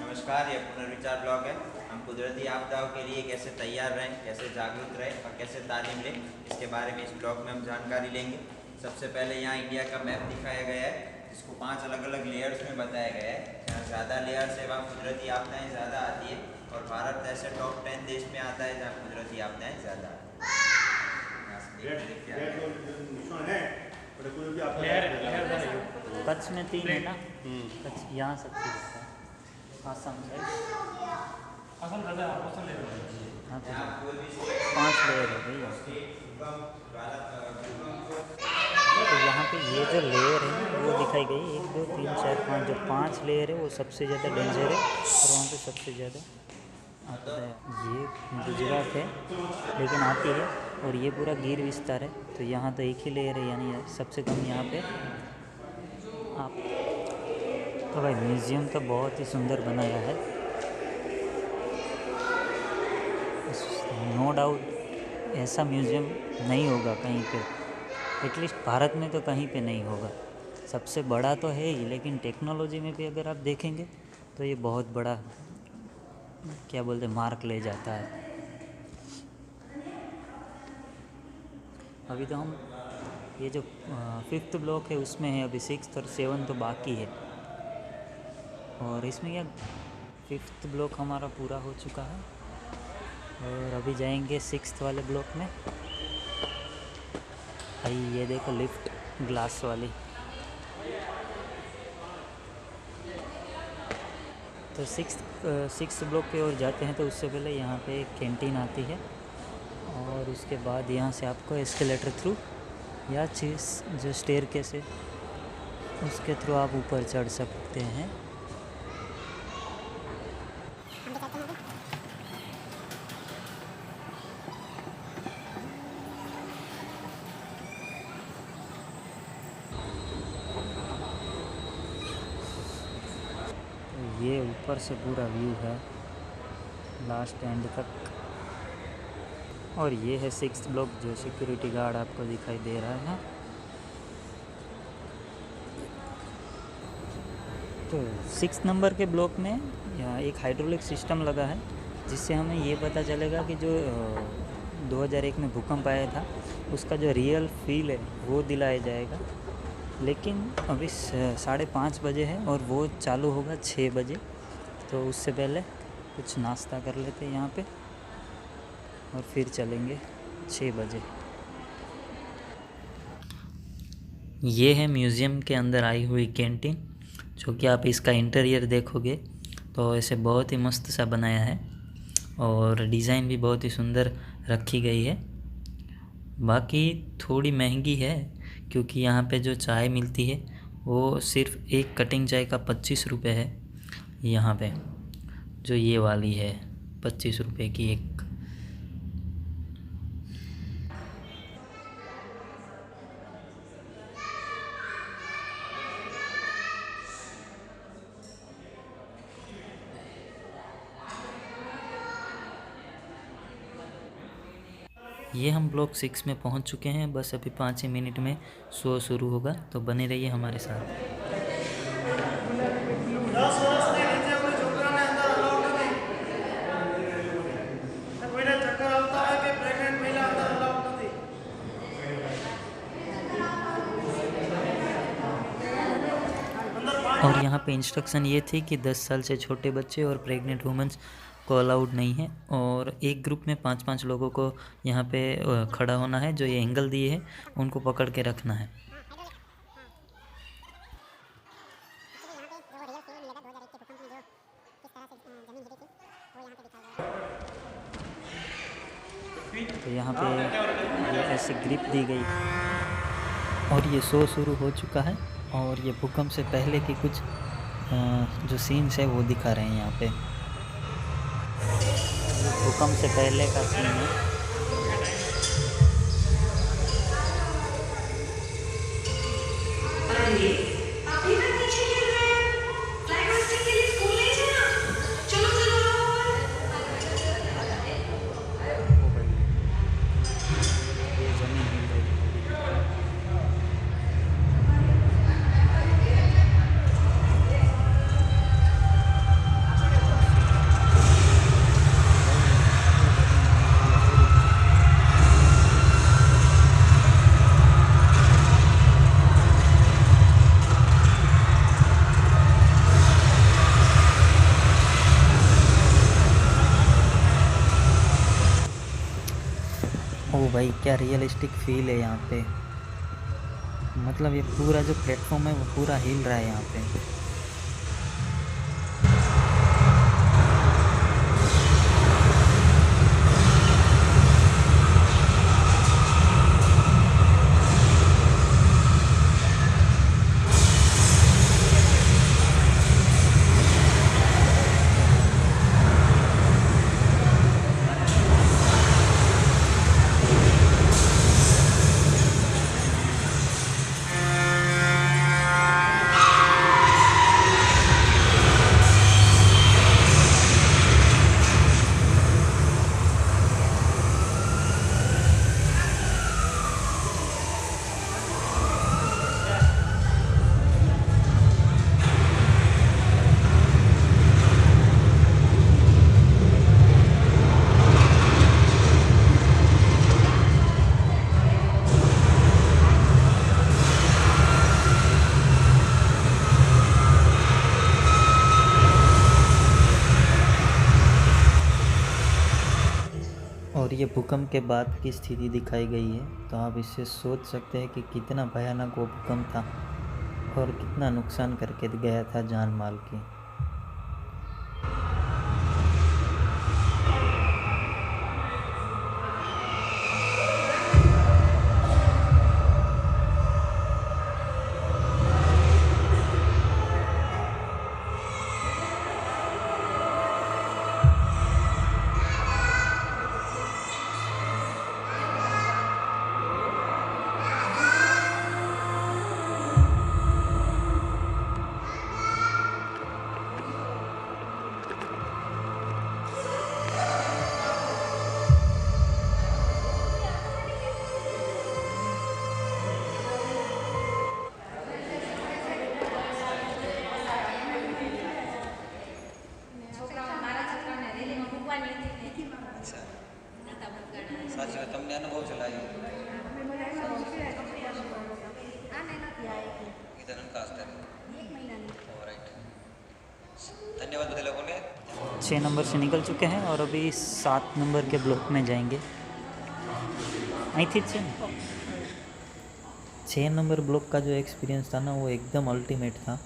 [SPEAKER 10] नमस्कार, यह पुनर्विचार ब्लॉग है। हम कुदरती आपदाओं के लिए कैसे तैयार रहें, कैसे जागरूक रहें और कैसे तालीम लें, इसके बारे में इस ब्लॉग में हम जानकारी लेंगे। सबसे पहले यहाँ इंडिया का मैप दिखाया गया है, जिसको 5 अलग अलग लेयर्स में बताया गया है। जहाँ ज़्यादा लेयर्स है वहाँ कुदरती आपदाएँ ज़्यादा आती है और भारत ऐसे टॉप 10 देश में आता है जहाँ कुदरती आपदाएँ ज़्यादा आती
[SPEAKER 1] है। कच्छ में 3 है ना, कच्छ यहाँ सबसे ज़्यादा आसाम साइड। हाँ तो 5 लेयर है भैया। तो यहाँ पे ये जो लेयर है ना वो दिखाई गई 1 2 3 4 5। जो 5 लेयर है वो सबसे ज़्यादा डेंजर है और वहाँ पे सबसे ज़्यादा आता है। ये गुजरात है लेकिन आती है और ये पूरा गिर विस्तार है। तो यहाँ तो एक ही लेयर है, यानी सबसे कम यहाँ पे आप। तो भाई म्यूज़ियम तो बहुत ही सुंदर बनाया है, नो डाउट। ऐसा म्यूज़ियम नहीं होगा कहीं पे, एटलीस्ट भारत में तो कहीं पे नहीं होगा। सबसे बड़ा तो है ही, लेकिन टेक्नोलॉजी में भी अगर आप देखेंगे तो ये बहुत बड़ा क्या बोलते हैं मार्क ले जाता है। अभी तो हम ये जो 5th ब्लॉक है उसमें है, अभी 6th और 7th तो बाकी है। और इसमें क्या 5th ब्लॉक हमारा पूरा हो चुका है और अभी जाएंगे 6th वाले ब्लॉक में। भाई ये देखो लिफ्ट ग्लास वाली। तो 6th ब्लॉक की ओर जाते हैं तो उससे पहले यहाँ पे एक कैंटीन आती है और उसके बाद यहाँ से आपको एस्केलेटर थ्रू या जो स्टेयरकेस है उसके थ्रू आप ऊपर चढ़ सकते हैं। ये ऊपर से पूरा व्यू है लास्ट एंड तक। और ये है 6th ब्लॉक जो सिक्योरिटी गार्ड आपको दिखाई दे रहा है। तो 6 नंबर के ब्लॉक में यहाँ एक हाइड्रोलिक सिस्टम लगा है जिससे हमें ये पता चलेगा कि जो 2001 में भूकंप आया था उसका जो रियल फील है वो दिलाया जाएगा। लेकिन अभी 5:30 बजे है और वो चालू होगा 6 बजे, तो उससे पहले कुछ नाश्ता कर लेते हैं यहाँ पे और फिर चलेंगे 6 बजे। ये है म्यूज़ियम के अंदर आई हुई कैंटीन, जो कि आप इसका इंटीरियर देखोगे तो ऐसे बहुत ही मस्त सा बनाया है और डिज़ाइन भी बहुत ही सुंदर रखी गई है। बाकी थोड़ी महंगी है क्योंकि यहाँ पे जो चाय मिलती है वो सिर्फ एक कटिंग चाय का 25 रुपये है। यहाँ पे जो ये वाली है 25 रुपये की एक। ये हम ब्लॉक 6 में पहुंच चुके हैं। बस अभी 5 ही मिनट में शो शुरू होगा, तो बने रहिए हमारे साथ। और यहाँ पे इंस्ट्रक्शन ये थी कि 10 साल से छोटे बच्चे और प्रेग्नेंट वुमेंस को अलाउड नहीं है और एक ग्रुप में 5-5 लोगों को यहाँ पे खड़ा होना है। जो ये एंगल दिए है उनको पकड़ के रखना है। तो यहाँ पे ऐसे ग्रिप दी गई और ये शो शुरू हो चुका है और ये भूकंप से पहले की कुछ जो सीन्स है वो दिखा रहे हैं। यहाँ पे भूकंप से पहले का सीन है। ओ भाई क्या रियलिस्टिक फील है यहाँ पे। मतलब ये पूरा जो प्लेटफॉर्म है वो पूरा हिल रहा है यहाँ पे। और ये भूकंप के बाद की स्थिति दिखाई गई है, तो आप इससे सोच सकते हैं कि कितना भयानक वो भूकंप था और कितना नुकसान करके गया था जान माल की।
[SPEAKER 11] તમને અનુભવ છે લાગ્યો ધન્યવાદ બધા લોકોને।
[SPEAKER 1] 6 नंबर से निकल चुके हैं और अभी 7 नंबर के ब्लॉक में जाएंगे। आई थी 6 नंबर ब्लॉक का जो एक्सपीरियंस था ना वो एकदम अल्टीमेट था।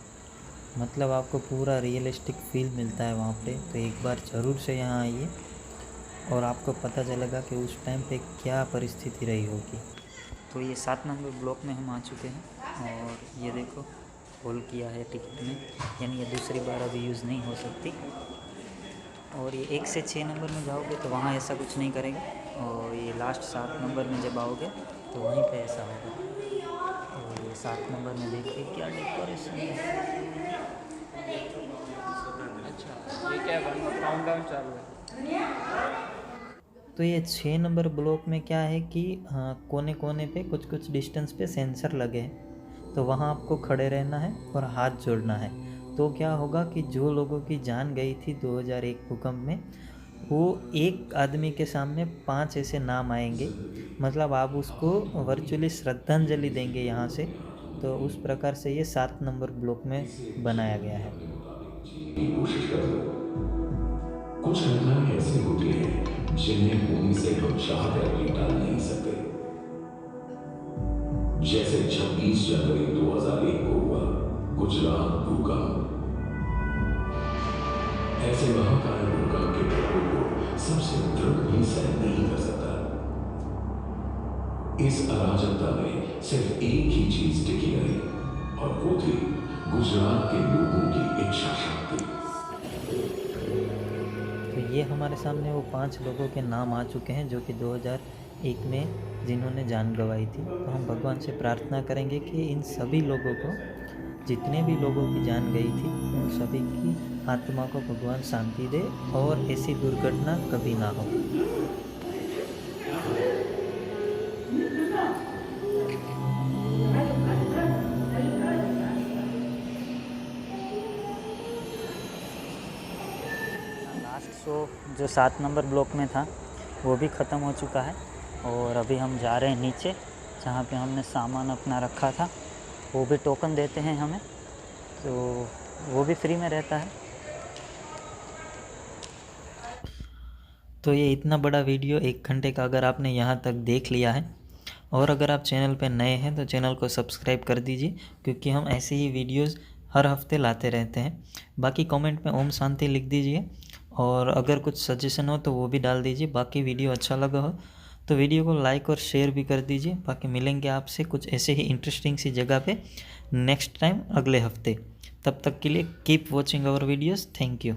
[SPEAKER 1] मतलब आपको पूरा रियलिस्टिक फील मिलता है वहाँ पे। तो एक बार ज़रूर से यहाँ आइए और आपको पता चलेगा कि उस टाइम पे क्या परिस्थिति रही होगी। तो ये 7 नंबर ब्लॉक में हम आ चुके हैं और ये देखो होल्ड किया है टिकट में, यानी ये दूसरी बार अभी यूज़ नहीं हो सकती। और ये 1 से 6 नंबर में जाओगे तो वहाँ ऐसा कुछ नहीं करेगा, और ये लास्ट 7 नंबर में जब आओगे तो वहीं पे ऐसा होगा। और ये 7 नंबर में देखिए क्या डेकोरेशन है।
[SPEAKER 7] अच्छा ये क्या काउंटडाउन चालू है।
[SPEAKER 1] तो ये 6 नंबर ब्लॉक में क्या है कि कोने कोने पे कुछ कुछ डिस्टेंस पे सेंसर लगे हैं, तो वहाँ आपको खड़े रहना है और हाथ जोड़ना है। तो क्या होगा कि जो लोगों की जान गई थी 2001 भूकंप में, वो एक आदमी के सामने 5 ऐसे नाम आएंगे। मतलब आप उसको वर्चुअली श्रद्धांजलि देंगे यहाँ से। तो उस प्रकार से ये 7 नंबर ब्लॉक में बनाया गया है।
[SPEAKER 5] कुछ घटनाएं ऐसी होती हैं जिन्हें भूमि से हम चाहकर भी टाल नहीं सकते। जैसे 26 जनवरी 2001 को हुआ गुजरात भूकंप। ऐसे महाकाय भूकंप के प्रकोप को सबसे दृढ़ भी सहन नहीं कर सकता। इस अराजकता में सिर्फ एक ही चीज टिकी रही और वो थी गुजरात के लोगों की इच्छा शक्ति।
[SPEAKER 1] तो ये हमारे सामने वो 5 लोगों के नाम आ चुके हैं जो कि 2001 में जिन्होंने जान गंवाई थी। तो हम भगवान से प्रार्थना करेंगे कि इन सभी लोगों को, जितने भी लोगों की जान गई थी, उन सभी की आत्मा को भगवान शांति दे और ऐसी दुर्घटना कभी ना हो। लास्ट शो जो 7 नंबर ब्लॉक में था वो भी ख़त्म हो चुका है और अभी हम जा रहे हैं नीचे जहाँ पे हमने सामान अपना रखा था। वो भी टोकन देते हैं हमें, तो वो भी फ्री में रहता है। तो ये इतना बड़ा वीडियो 1 घंटे का अगर आपने यहाँ तक देख लिया है, और अगर आप चैनल पे नए हैं तो चैनल को सब्सक्राइब कर दीजिए, क्योंकि हम ऐसे ही वीडियोस हर हफ्ते लाते रहते हैं। बाकी कमेंट में ओम शांति लिख दीजिए, और अगर कुछ सजेशन हो तो वो भी डाल दीजिए। बाकी वीडियो अच्छा लगा हो तो वीडियो को लाइक और शेयर भी कर दीजिए। बाकी मिलेंगे आपसे कुछ ऐसे ही इंटरेस्टिंग सी जगह पे नेक्स्ट टाइम अगले हफ्ते। तब तक के लिए keep watching our videos. Thank you.